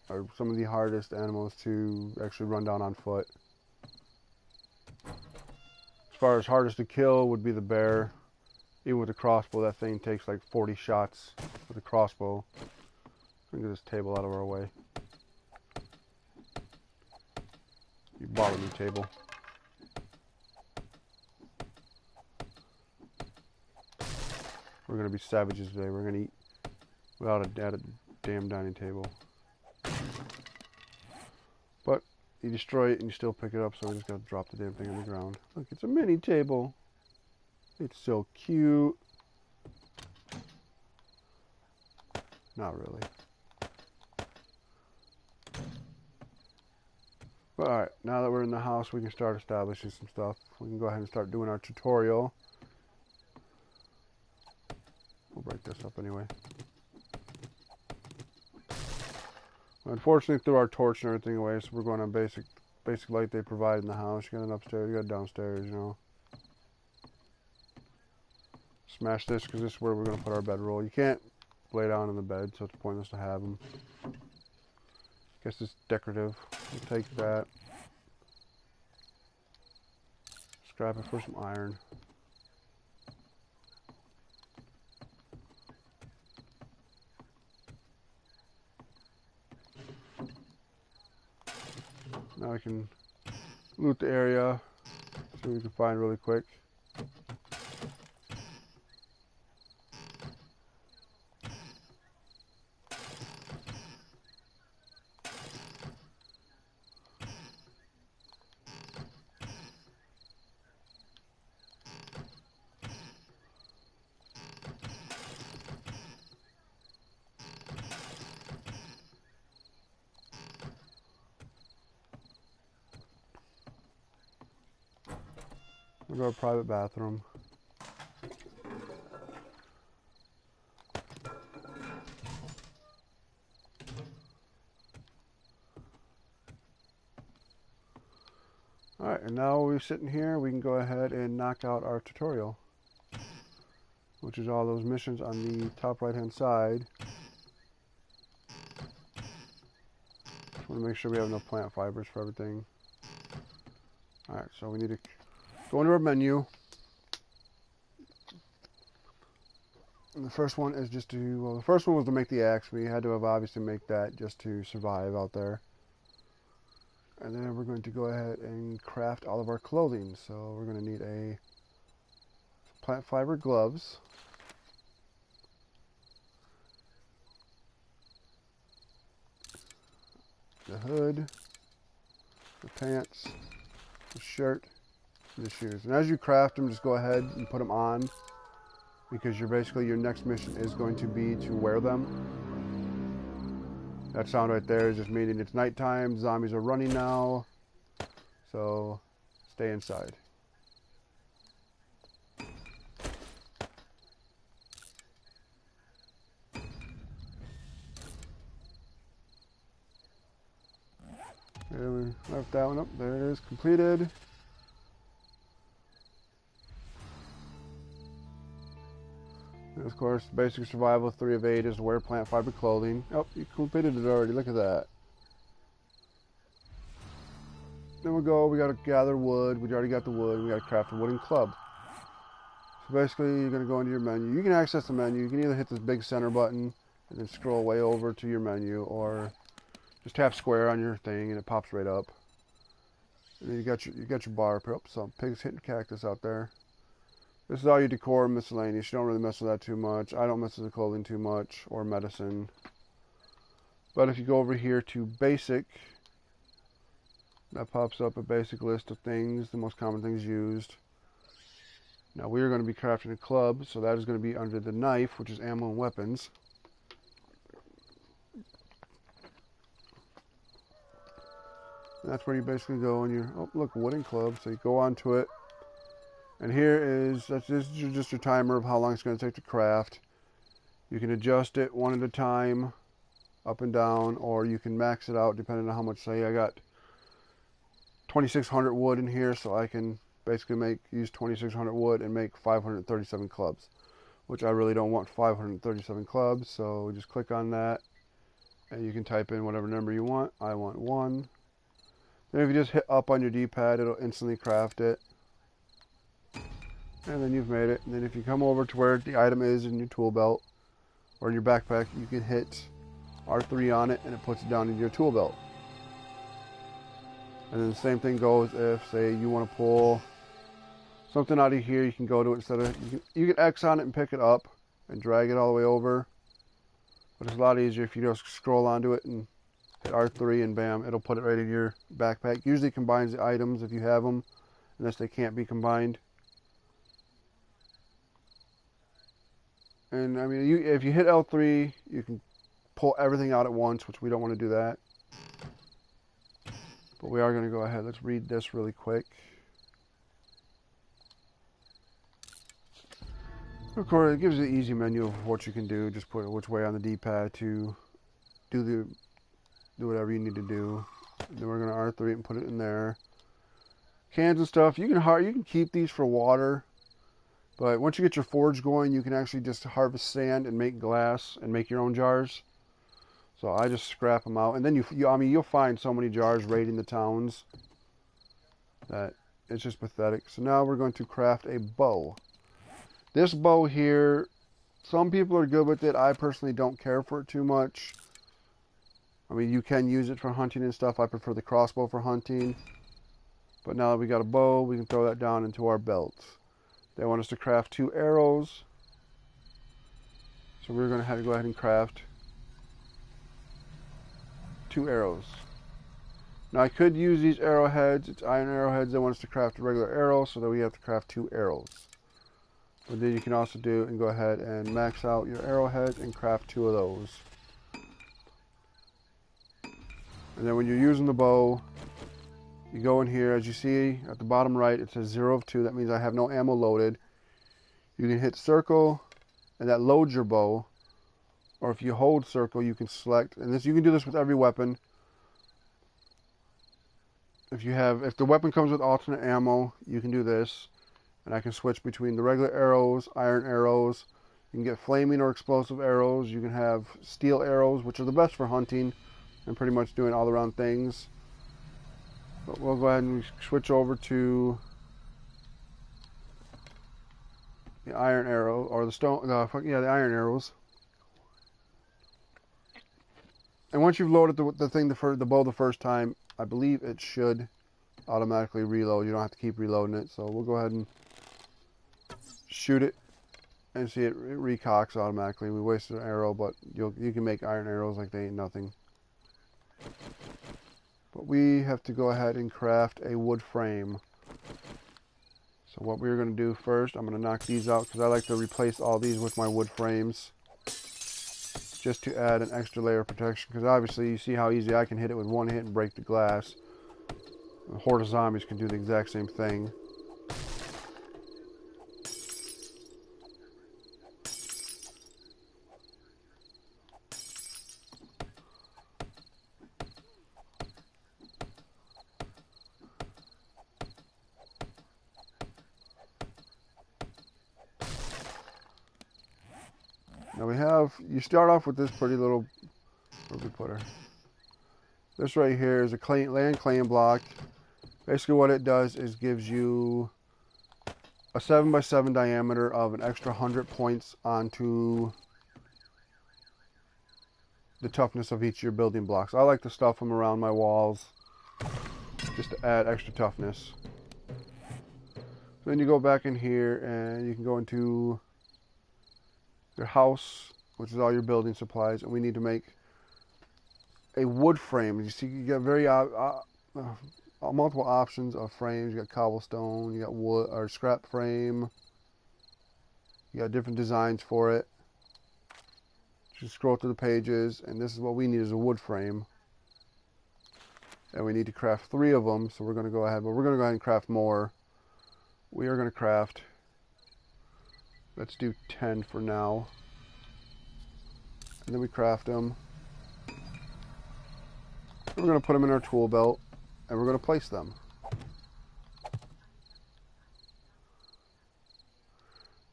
are some of the hardest animals to actually run down on foot. As far as hardest to kill would be the bear. Even with a crossbow, that thing takes like 40 shots with a crossbow. Let me get this table out of our way. You bother me, table. We're going to be savages today. We're going to eat without a damn dining table. But you destroy it and you still pick it up, so we just got to drop the damn thing on the ground. Look, it's a mini table. It's so cute. Not really. But alright, now that we're in the house, we can start establishing some stuff. We can go ahead and start doing our tutorial. We'll break this up anyway. Unfortunately, threw our torch and everything away, so we're going on basic light they provide in the house. You got an upstairs, you got downstairs, you know. Smash this, because this is where we're going to put our bedroll. You can't lay down in the bed, so it's pointless to have them. Guess it's decorative. We'll take that. Scrap it for some iron. Now we can loot the area, see what we can find really quick. We'll go to a private bathroom. Alright, and now we're sitting here, we can go ahead and knock out our tutorial, which is all those missions on the top right hand side. Just want to make sure we have enough plant fibers for everything. Alright, so we need to go into our menu. And the first one is just to, well, the first one was to make the axe. We had to have obviously make that just to survive out there. And then we're going to go ahead and craft all of our clothing. So we're going to need a plant fiber gloves. The hood, the pants, the shirt, and the shoes. And as you craft them, just go ahead and put them on, because you're basically, your next mission is going to be to wear them. That sound right there is just meaning it's nighttime, zombies are running now, so stay inside. There, we left that one up. There it is, completed. And of course, basic survival 3 of 8 is to wear plant fiber clothing. Oh, you completed it already. Look at that. Then we go. We got to gather wood. We already got the wood. We got to craft a wooden club. So basically, you're going to go into your menu. You can access the menu. You can either hit this big center button and then scroll way over to your menu, or just tap square on your thing and it pops right up. And then you got your bar up. Some pigs hitting cactus out there. This is all your decor and miscellaneous. You don't really mess with that too much. I don't mess with the clothing too much, or medicine. But if you go over here to basic, that pops up a basic list of things, the most common things used. Now we are going to be crafting a club, so that is going to be under the knife, which is ammo and weapons. And that's where you basically go and you, oh look, wooden club. So you go onto it. And here is, this is just your timer of how long it's going to take to craft. You can adjust it one at a time, up and down, or you can max it out depending on how much, say I got 2,600 wood in here, so I can basically use 2,600 wood and make 537 clubs, which I really don't want 537 clubs, so we just click on that, and you can type in whatever number you want. I want 1. Then if you just hit up on your D-pad, it'll instantly craft it. And then you've made it. And then if you come over to where the item is in your tool belt or in your backpack, you can hit R3 on it and it puts it down in your tool belt. And then the same thing goes if, say, you want to pull something out of here, you can go to it instead of, you can X on it and pick it up and drag it all the way over. But it's a lot easier if you just scroll onto it and hit R3 and bam, it'll put it right in your backpack. Usually combines the items if you have them, unless they can't be combined. And I mean, if you hit L3, you can pull everything out at once, which we don't want to do that. But we are going to go ahead. Let's read this really quick. Of course, it gives you an easy menu of what you can do. Just put which way on the D-pad to do whatever you need to do. And then we're going to R3 and put it in there. Cans and stuff, you can keep these for water. But once you get your forge going, you can actually just harvest sand and make glass and make your own jars. So I just scrap them out. And then you'll find so many jars raiding the towns that it's just pathetic. So now we're going to craft a bow. This bow here, some people are good with it. I personally don't care for it too much. I mean, you can use it for hunting and stuff. I prefer the crossbow for hunting. But now that we got a bow, we can throw that down into our belt. They want us to craft 2 arrows. So we're going to have to go ahead and craft 2 arrows. Now I could use these arrowheads. It's iron arrowheads. They want us to craft a regular arrow, so that we have to craft 2 arrows. But then you can also do and go ahead and max out your arrowheads and craft 2 of those. And then when you're using the bow, you go in here, as you see at the bottom right, it says 0 of 2. That means I have no ammo loaded. You can hit circle, and that loads your bow. Or if you hold circle, you can select, and this you can do this with every weapon. If the weapon comes with alternate ammo, you can do this. And I can switch between the regular arrows, iron arrows. You can get flaming or explosive arrows. You can have steel arrows, which are the best for hunting and pretty much doing all around things. But we'll go ahead and switch over to the iron arrow, or the stone, the iron arrows. And once you've loaded the bow the first time, I believe it should automatically reload. You don't have to keep reloading it. So we'll go ahead and shoot it, and see it recocks automatically. We wasted an arrow, but you can make iron arrows like they ain't nothing. But we have to go ahead and craft a wood frame. So what we're going to do first, I'm going to knock these out because I like to replace all these with my wood frames, just to add an extra layer of protection. Because obviously you see how easy I can hit it with one hit and break the glass. A horde of zombies can do the exact same thing. Now you start off with this pretty little, where we put her? This right here is a land claim block. Basically what it does is gives you a 7x7 diameter of an extra 100 points onto the toughness of each of your building blocks. I like to stuff them around my walls just to add extra toughness. Then you go back in here and you can go into your house, which is all your building supplies, and we need to make a wood frame. You see, you got multiple options of frames. You got cobblestone, you got wood or scrap frame. You got different designs for it. Just scroll through the pages, and this is what we need is a wood frame. And we need to craft 3 of them, so we're going to go ahead, but we're going to go ahead and craft more. We are going to craft, let's do 10 for now. And then we craft them. And we're going to put them in our tool belt, and we're going to place them.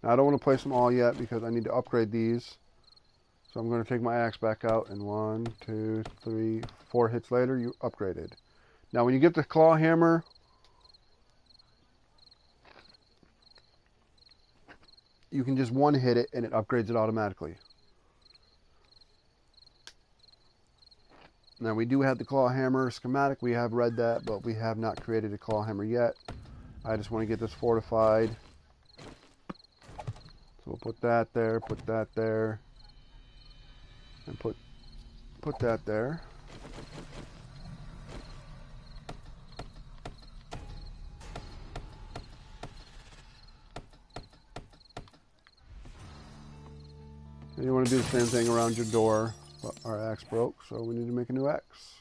Now I don't want to place them all yet because I need to upgrade these. So I'm going to take my axe back out, and 1, 2, 3, 4 hits later, you upgraded. Now when you get the claw hammer, you can just one hit it and it upgrades it automatically. Now we do have the claw hammer schematic. We have read that, but we have not created a claw hammer yet. I just want to get this fortified. So we'll put that there, and put that there. And you want to do the same thing around your door, but our axe broke, so we need to make a new axe.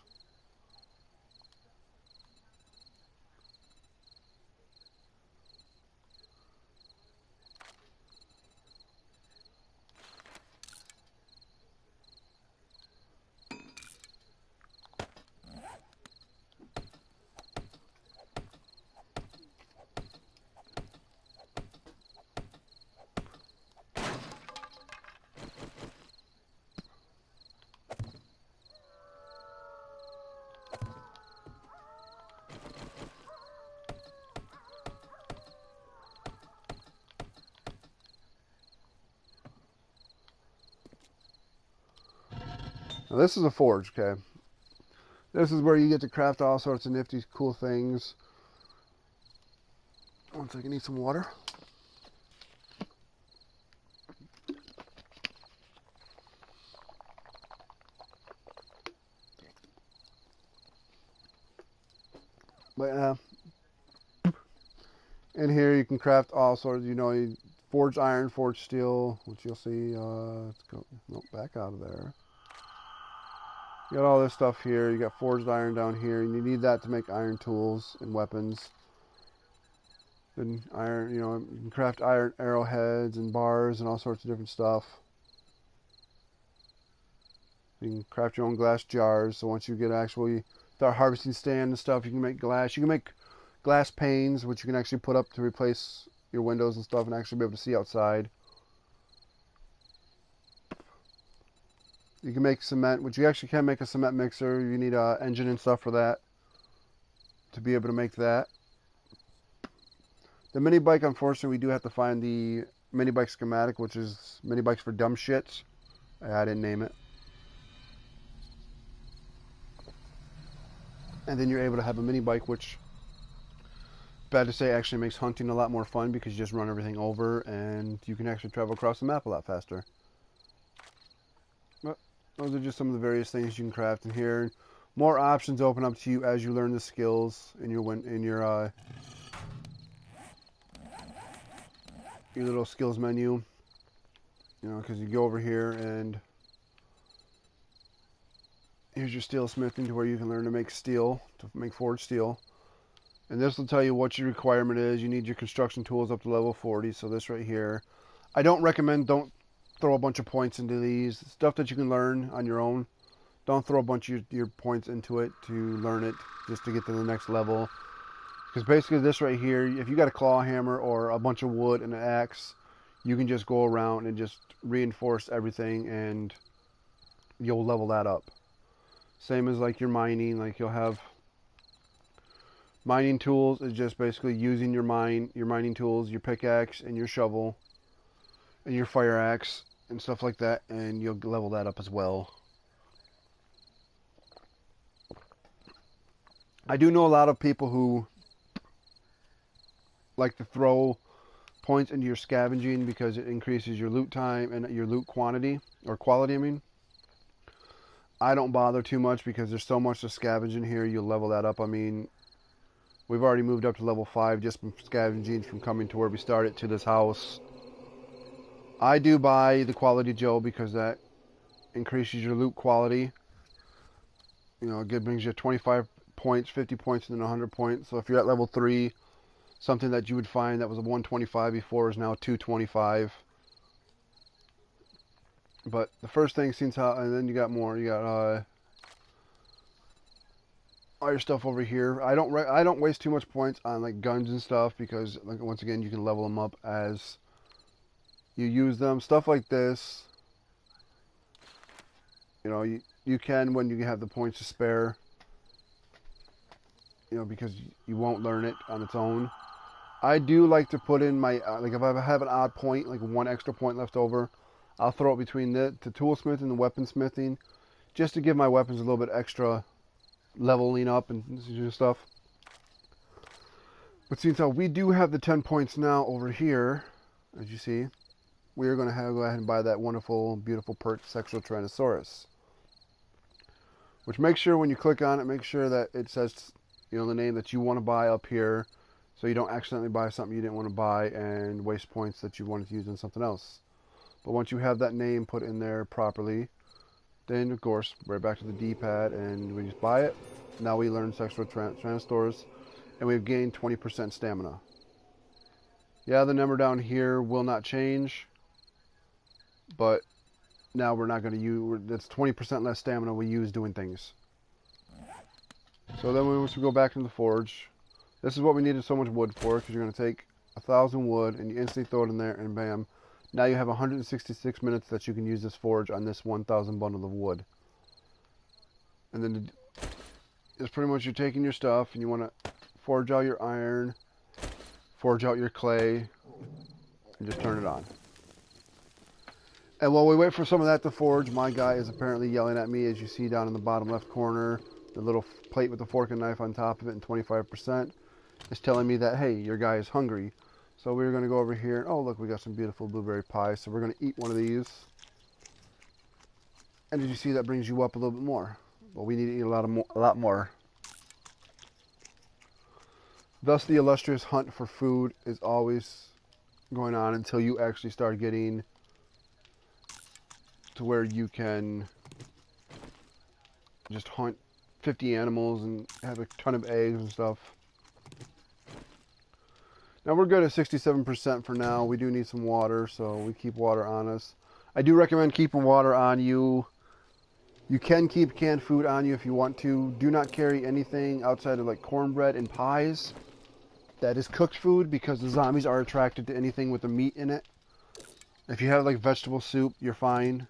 Now this is a forge, okay? This is where you get to craft all sorts of nifty, cool things. One second, need some water. But in here you can craft all sorts. You know, you forged iron, forged steel, which you'll see. Let's go back out of there. You got all this stuff here. You got forged iron down here, and you need that to make iron tools and weapons. And iron, you know, you can craft iron arrowheads and bars and all sorts of different stuff. You can craft your own glass jars. So once you get actually start harvesting stand and stuff, you can make glass. You can make glass panes, which you can actually put up to replace your windows and stuff, and actually be able to see outside. You can make cement, which you actually can make a cement mixer. You need an engine and stuff for that to be able to make that. The mini bike, unfortunately, we do have to find the mini bike schematic, which is mini bikes for dumb shits. I didn't name it. And then you're able to have a mini bike, which, bad to say, actually makes hunting a lot more fun because you just run everything over and you can actually travel across the map a lot faster. But those are just some of the various things you can craft in here. More options open up to you as you learn the skills in your little skills menu. You know, because you go over here and here's your steel smithing, to where you can learn to make steel, to make forged steel. And this will tell you what your requirement is. You need your construction tools up to level 40. So this right here, I don't recommend, don't throw a bunch of points into these. Stuff that you can learn on your own. Don't throw a bunch of your points into it to learn it just to get to the next level. Because basically this right here, if you got a claw hammer or a bunch of wood and an axe, you can just go around and just reinforce everything and you'll level that up. Same as like your mining, like you'll have mining tools is just basically using your mining tools, your pickaxe and your shovel and your fire axe and stuff like that, and you'll level that up as well. I do know a lot of people who like to throw points into your scavenging because it increases your loot time and your loot quantity, or quality, I mean. I don't bother too much because there's so much to scavenge in here. You'll level that up. I mean, we've already moved up to level 5 just from scavenging, from coming to where we started to this house. I do buy the Quality Joe because that increases your loot quality. You know, it brings you 25 points, 50 points, and then 100 points. So if you're at level 3, something that you would find that was a 125 before is now 225. But the first thing seems how, and then you got more. You got all your stuff over here. I don't waste too much points on like guns and stuff because, like, once again, you can level them up as you use them. Stuff like this, you know, you can when you have the points to spare. You know, because you won't learn it on its own. I do like to put in my like if I have an odd point, like one extra point left over, I'll throw it between the toolsmith and the weaponsmithing, just to give my weapons a little bit extra leveling up and stuff. But since we do have the 10 points now over here, as you see, we are going to go ahead and buy that wonderful, beautiful perk, Sexual Tyrannosaurus. Which, make sure when you click on it, make sure that it says, you know, the name that you want to buy up here, so you don't accidentally buy something you didn't want to buy and waste points that you wanted to use on something else. But once you have that name put in there properly, then of course, right back to the D-pad, and we just buy it. Now we learn Sexual Tyrannosaurus, and we've gained 20% stamina. Yeah, the number down here will not change, but now we're not going to use, that's 20% less stamina we use doing things. So then once we go back into the forge, this is what we needed so much wood for, because you're going to take 1,000 wood and you instantly throw it in there and bam. Now you have 166 minutes that you can use this forge on this 1,000 bundle of wood. And then it's pretty much you're taking your stuff and you want to forge out your iron, forge out your clay, and just turn it on. And while we wait for some of that to forge, my guy is apparently yelling at me, as you see down in the bottom left corner. the little plate with the fork and knife on top of it, and 25% is telling me that, hey, your guy is hungry. So we're going to go over here, and oh, look, we got some beautiful blueberry pie. So we're going to eat one of these. And did you see that brings you up a little bit more? Well, we need to eat a lot more. Thus, the illustrious hunt for food is always going on until you actually start getting to where you can just hunt 50 animals and have a ton of eggs and stuff. Now we're good at 67% for now. We do need some water, so we keep water on us. I do recommend keeping water on you. You can keep canned food on you if you want to. Do not carry anything outside of like cornbread and pies that is cooked food, because the zombies are attracted to anything with the meat in it. If you have like vegetable soup, you're fine.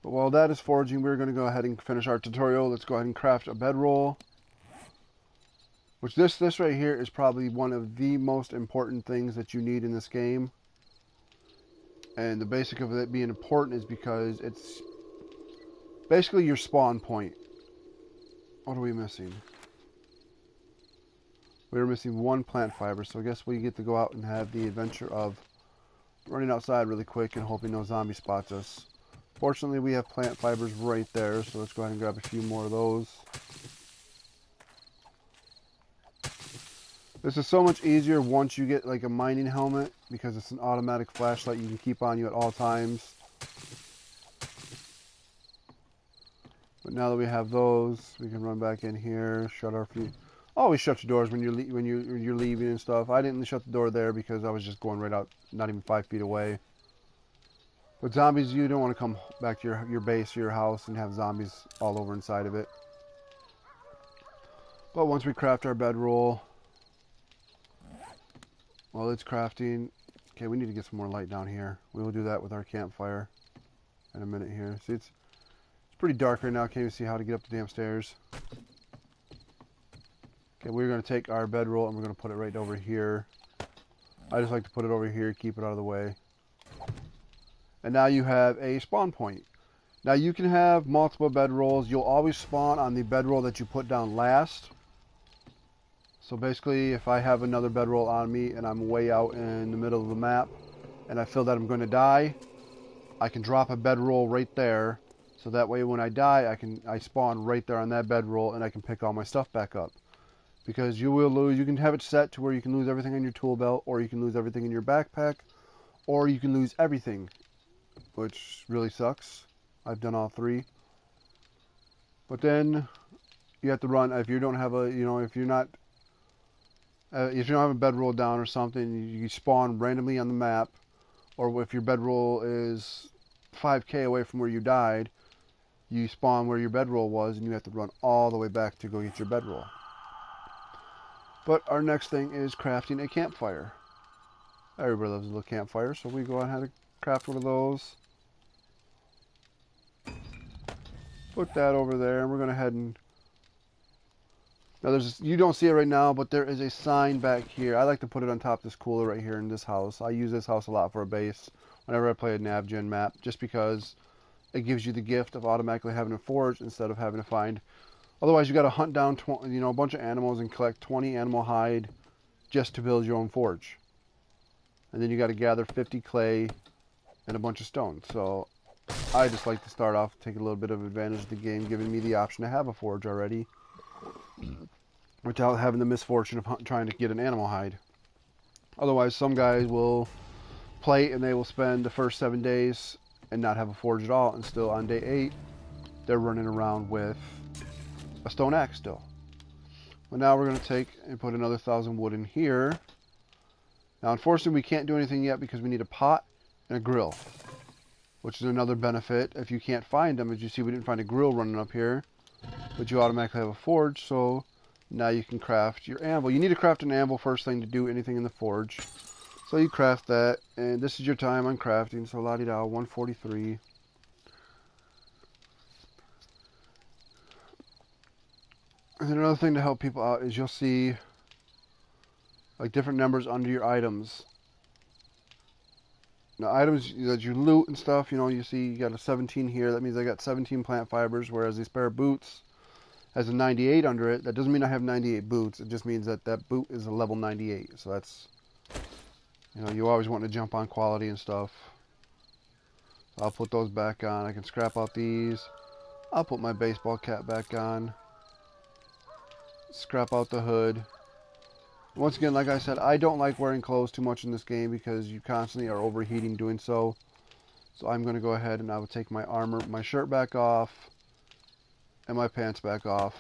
But while that is foraging, we're going to go ahead and finish our tutorial. Let's go ahead and craft a bedroll. Which this right here is probably one of the most important things that you need in this game. And the basic of it being important is because it's basically your spawn point. What are we missing? We were missing one plant fiber, so I guess we get to go out and have the adventure of running outside really quick and hoping no zombie spots us. Fortunately, we have plant fibers right there, so let's go ahead and grab a few more of those. This is so much easier once you get like a mining helmet, because it's an automatic flashlight you can keep on you at all times. But now that we have those, we can run back in here, shut our feet. Always shut your doors when you're leaving and stuff. I didn't shut the door there because I was just going right out, not even 5 feet away. But zombies, you don't want to come back to your base or your house and have zombies all over inside of it. But once we craft our bedroll, while it's crafting, okay, we need to get some more light down here. We will do that with our campfire in a minute here. See, it's pretty dark right now. I can't even see how to get up the damn stairs. Okay, we're going to take our bedroll and we're going to put it right over here. I just like to put it over here, keep it out of the way. And now you have a spawn point. Now you can have multiple bedrolls. You'll always spawn on the bedroll that you put down last. So basically, if I have another bedroll on me and I'm way out in the middle of the map and I feel that I'm going to die, I can drop a bedroll right there. So that way when I die, I spawn right there on that bedroll and I can pick all my stuff back up. Because you will lose, you can have it set to where you can lose everything in your tool belt, or you can lose everything in your backpack, or you can lose everything, which really sucks. I've done all three. But then you have to run, if you don't have a, if you don't have a bedroll down or something, you spawn randomly on the map, or if your bedroll is 5k away from where you died, you spawn where your bedroll was and you have to run all the way back to go get your bedroll. But our next thing is crafting a campfire. Everybody loves a little campfire, so we go ahead and craft one of those. Put that over there, and we're going to head and... Now, you don't see it right now, but there is a sign back here. I like to put it on top of this cooler right here in this house. I use this house a lot for a base whenever I play a NavGen map, just because it gives you the gift of automatically having a forge instead of having to find... Otherwise, you got to hunt down a bunch of animals and collect 20 animal hide just to build your own forge. And then you got to gather 50 clay and a bunch of stone. So I just like to start off, take a little bit of advantage of the game, giving me the option to have a forge already, without having the misfortune of trying to get an animal hide. Otherwise, some guys will play and they will spend the first 7 days and not have a forge at all, and still on day 8, they're running around with a stone axe still. Well, now we're going to take and put another 1,000 wood in here. Now, unfortunately, we can't do anything yet because we need a pot and a grill, which is another benefit. If you can't find them, as you see, we didn't find a grill running up here, but you automatically have a forge, so now you can craft your anvil. You need to craft an anvil first thing to do anything in the forge. So you craft that, and this is your time on crafting, so la-di-da, 143. And then another thing to help people out is you'll see like different numbers under your items. Now items that you loot and stuff, you know, you see you got a 17 here. That means I got 17 plant fibers, whereas this pair of boots has a 98 under it. That doesn't mean I have 98 boots. It just means that that boot is a level 98. So that's, you know, you always want to jump on quality and stuff. I'll put those back on. I can scrap out these. I'll put my baseball cap back on. Scrap out the hood. Once again, like I said, I don't like wearing clothes too much in this game because you constantly are overheating doing so. So I'm going to go ahead and I will take my armor, my shirt back off, and my pants back off.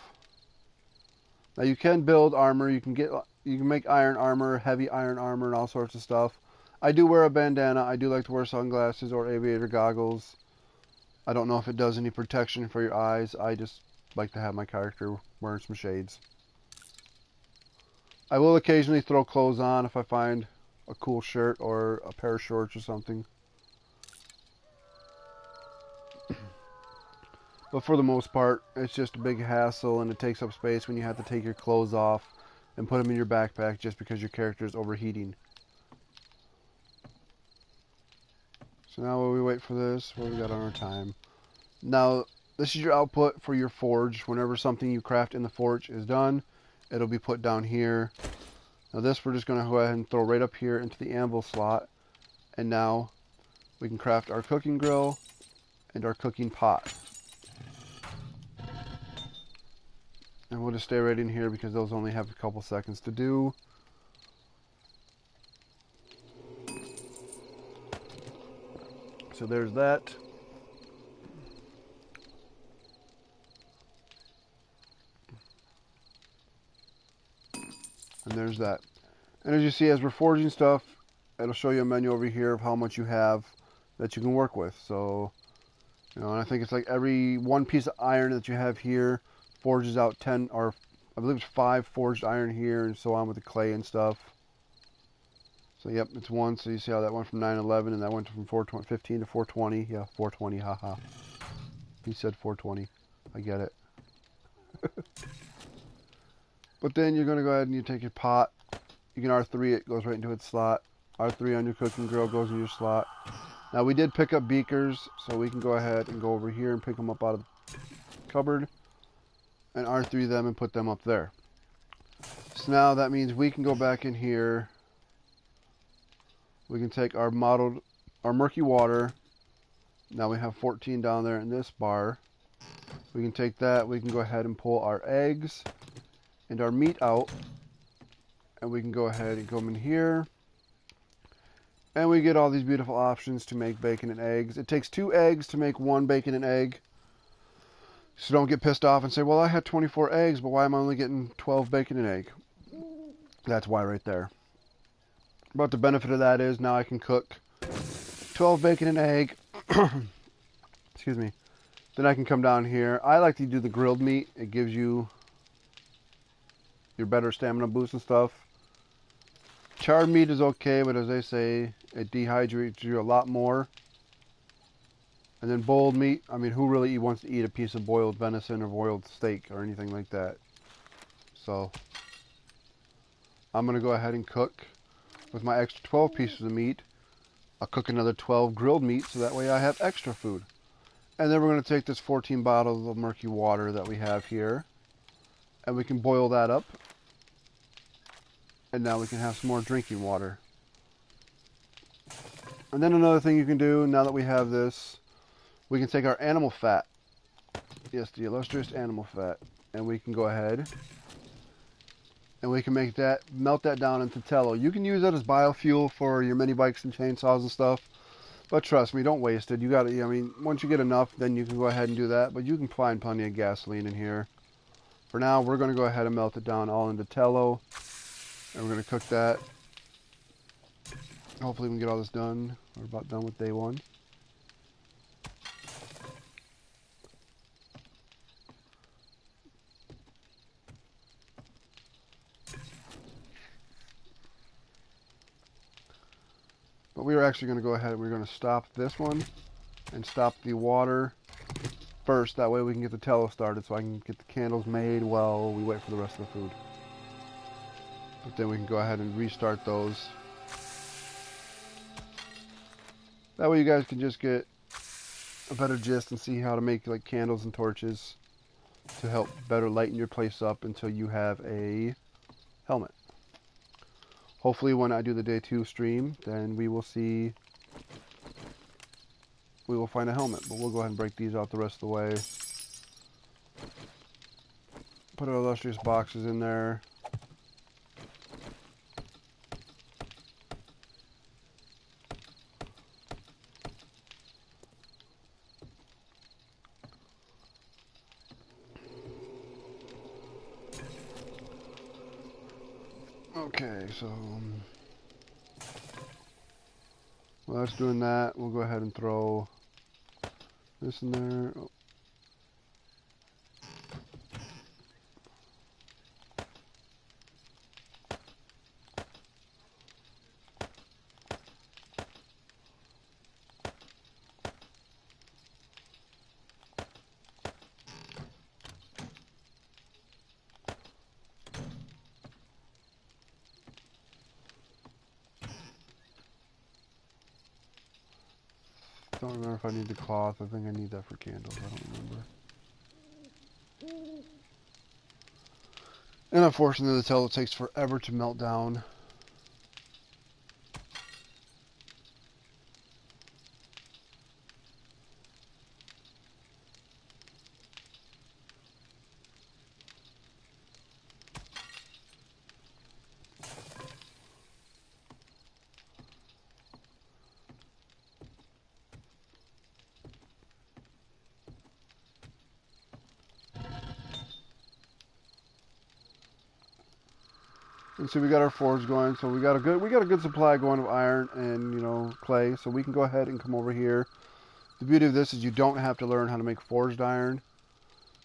Now you can build armor. You can make iron armor, heavy iron armor, and all sorts of stuff. I do wear a bandana. I do like to wear sunglasses or aviator goggles. I don't know if it does any protection for your eyes. I just like to have my character wearing some shades. I will occasionally throw clothes on if I find a cool shirt or a pair of shorts or something. But for the most part, it's just a big hassle and it takes up space when you have to take your clothes off and put them in your backpack just because your character is overheating. So now while we wait for this, what we got on our time? Now, this is your output for your forge. Whenever something you craft in the forge is done, it'll be put down here. Now this we're just going to go ahead and throw right up here into the anvil slot. And now we can craft our cooking grill and our cooking pot. And we'll just stay right in here because those only have a couple seconds to do. So there's that. And there's that. And as you see, as we're forging stuff, it'll show you a menu over here of how much you have that you can work with. So, you know, and I think it's like every one piece of iron that you have here forges out 10, or I believe it's 5 forged iron here, and so on with the clay and stuff. So, yep, it's 1. So you see how that went from 911, and that went from 415 to 420. Yeah, 420, haha. He said 420. I get it. But then you're going to go ahead and you take your pot. You can R3 it, goes right into its slot. R3 on your cooking grill goes in your slot. Now we did pick up beakers, so we can go ahead and go over here and pick them up out of the cupboard. And R3 them and put them up there. So now that means we can go back in here. We can take our murky water. Now we have 14 down there in this bar. We can take that, we can go ahead and pull our eggs and our meat out, and we can go ahead and come in here, and we get all these beautiful options to make bacon and eggs. It takes 2 eggs to make 1 bacon and egg, so don't get pissed off and say, well, I had 24 eggs, but why am I only getting 12 bacon and egg? That's why right there. But the benefit of that is now I can cook 12 bacon and egg. Excuse me. Then I can come down here. I like to do the grilled meat. It gives you your better stamina boost and stuff. Charred meat is okay, but as they say, it dehydrates you a lot more. And then boiled meat, I mean, who really wants to eat a piece of boiled venison or boiled steak or anything like that? So, I'm going to go ahead and cook with my extra 12 pieces of meat. I'll cook another 12 grilled meat, so that way I have extra food. And then we're going to take this 14 bottles of murky water that we have here, and we can boil that up. And now we can have some more drinking water. And then another thing you can do, now that we have this, we can take our animal fat. Yes, the illustrious animal fat. And we can go ahead and we can make that, melt that down into tallow. You can use that as biofuel for your mini bikes and chainsaws and stuff. But trust me, don't waste it. You got to, I mean, once you get enough, then you can go ahead and do that. But you can find plenty of gasoline in here. For now, we're going to go ahead and melt it down all into tallow. And we're going to cook that. Hopefully we can get all this done. We're about done with day 1. But we are actually going to go ahead and we're going to stop this one and stop the water first. That way we can get the tallow started so I can get the candles made while we wait for the rest of the food. But then we can go ahead and restart those. That way you guys can just get a better gist and see how to make like candles and torches to help better lighten your place up until you have a helmet. Hopefully when I do the day 2 stream, then we will find a helmet. But we'll go ahead and break these out the rest of the way. Put our illustrious boxes in there. Okay, so while that's doing that, we'll go ahead and throw this in there. Oh. Don't remember if I need the cloth. I think I need that for candles. I don't remember. And unfortunately, the tallow takes forever to melt down. And so we got our forge going, so we got a good supply going of iron and, you know, clay, so we can go ahead and come over here. The beauty of this is you don't have to learn how to make forged iron.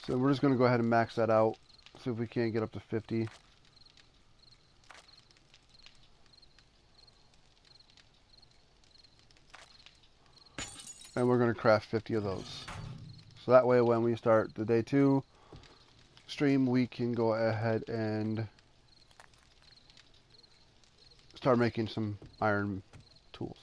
So we're just going to go ahead and max that out. See if we can't get up to 50. And we're going to craft 50 of those. So that way when we start the day 2 stream, we can go ahead and start making some iron tools.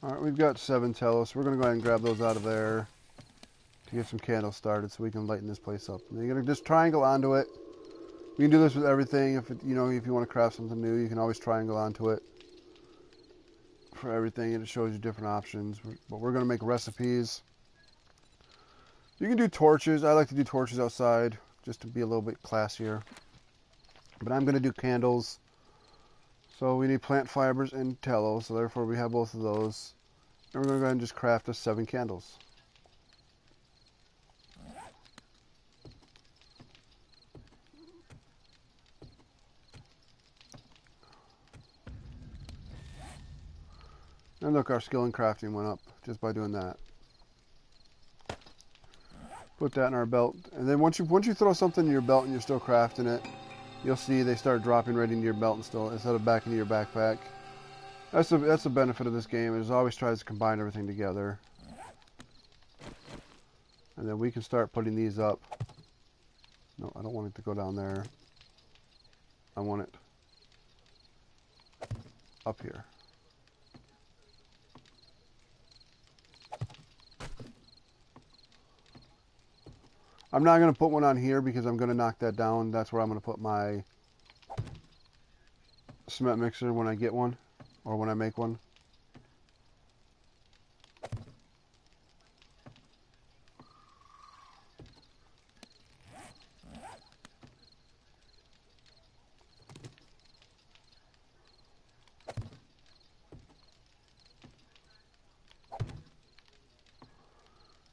Alright, we've got 7 tallow, so we're going to go ahead and grab those out of there to get some candles started so we can lighten this place up. And you're going to just triangle onto it. You can do this with everything. If you want to craft something new, you can always triangle onto it for everything, and it shows you different options. But we're going to make recipes. You can do torches. I like to do torches outside just to be a little bit classier. But I'm going to do candles. So we need plant fibers and tallow, so therefore we have both of those. And we're going to go ahead and just craft us 7 candles. And look, our skill in crafting went up just by doing that. Put that in our belt, and then once you throw something in your belt and you're still crafting it, you'll see they start dropping right into your belt instead of back into your backpack. That's the benefit of this game. It always tries to combine everything together. And then we can start putting these up. No, I don't want it to go down there. I want it up here. I'm not going to put one on here because I'm going to knock that down. That's where I'm going to put my cement mixer when I get one, or when I make one.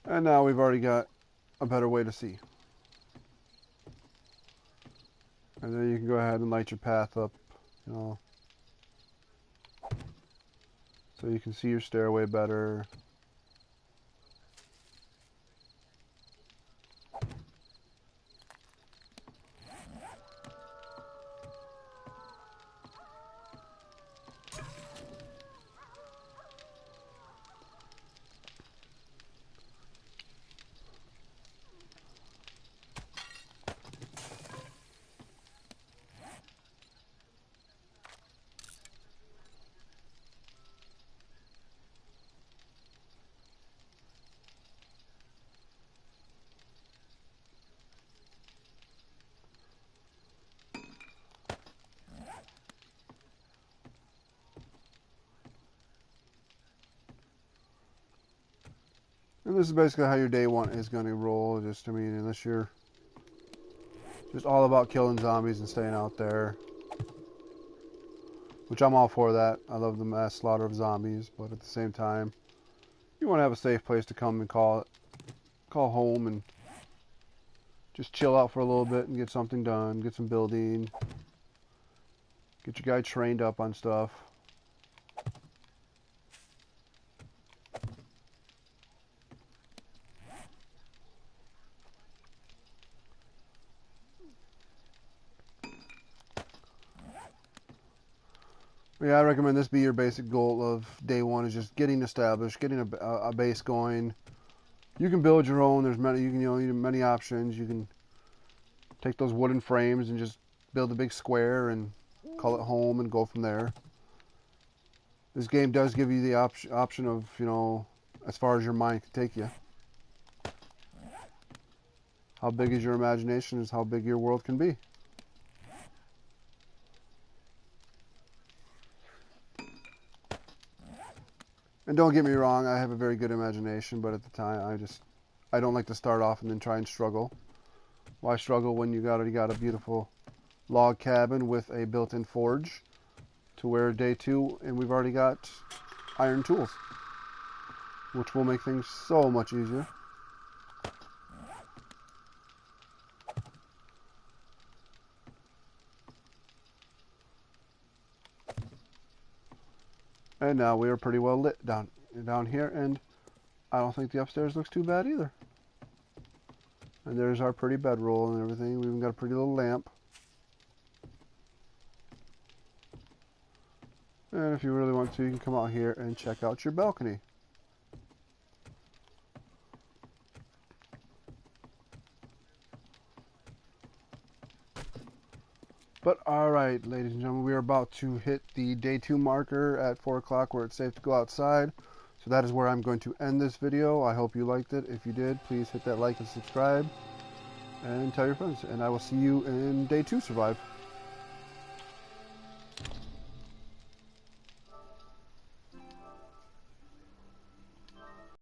And now we've already got a better way to see. And then you can go ahead and light your path up, you know, so you can see your stairway better. And this is basically how your day one is going to roll. Just, I mean, unless you're just all about killing zombies and staying out there. Which I'm all for that. I love the mass slaughter of zombies, but at the same time, you want to have a safe place to come and call home and just chill out for a little bit and get something done, get some building, get your guy trained up on stuff. Yeah, I recommend this be your basic goal of day one, is just getting established, getting a base going. You can build your own. There's many, many options. You can take those wooden frames and just build a big square and call it home and go from there. This game does give you the option of, as far as your mind can take you. How big is your imagination is how big your world can be. And don't get me wrong, I have a very good imagination, but at the time, I don't like to start off and then try and struggle. Why struggle when you already got a beautiful log cabin with a built-in forge to where day two, and we've already got iron tools, which will make things so much easier. And now we are pretty well lit down here, and I don't think the upstairs looks too bad either. And there's our pretty bedroll and everything. We even got a pretty little lamp. And if you really want to, you can come out here and check out your balcony. But alright, ladies and gentlemen, we are about to hit the day 2 marker at 4 o'clock where it's safe to go outside. So that is where I'm going to end this video. I hope you liked it. If you did, please hit that like and subscribe. And tell your friends. And I will see you in day 2 Survive.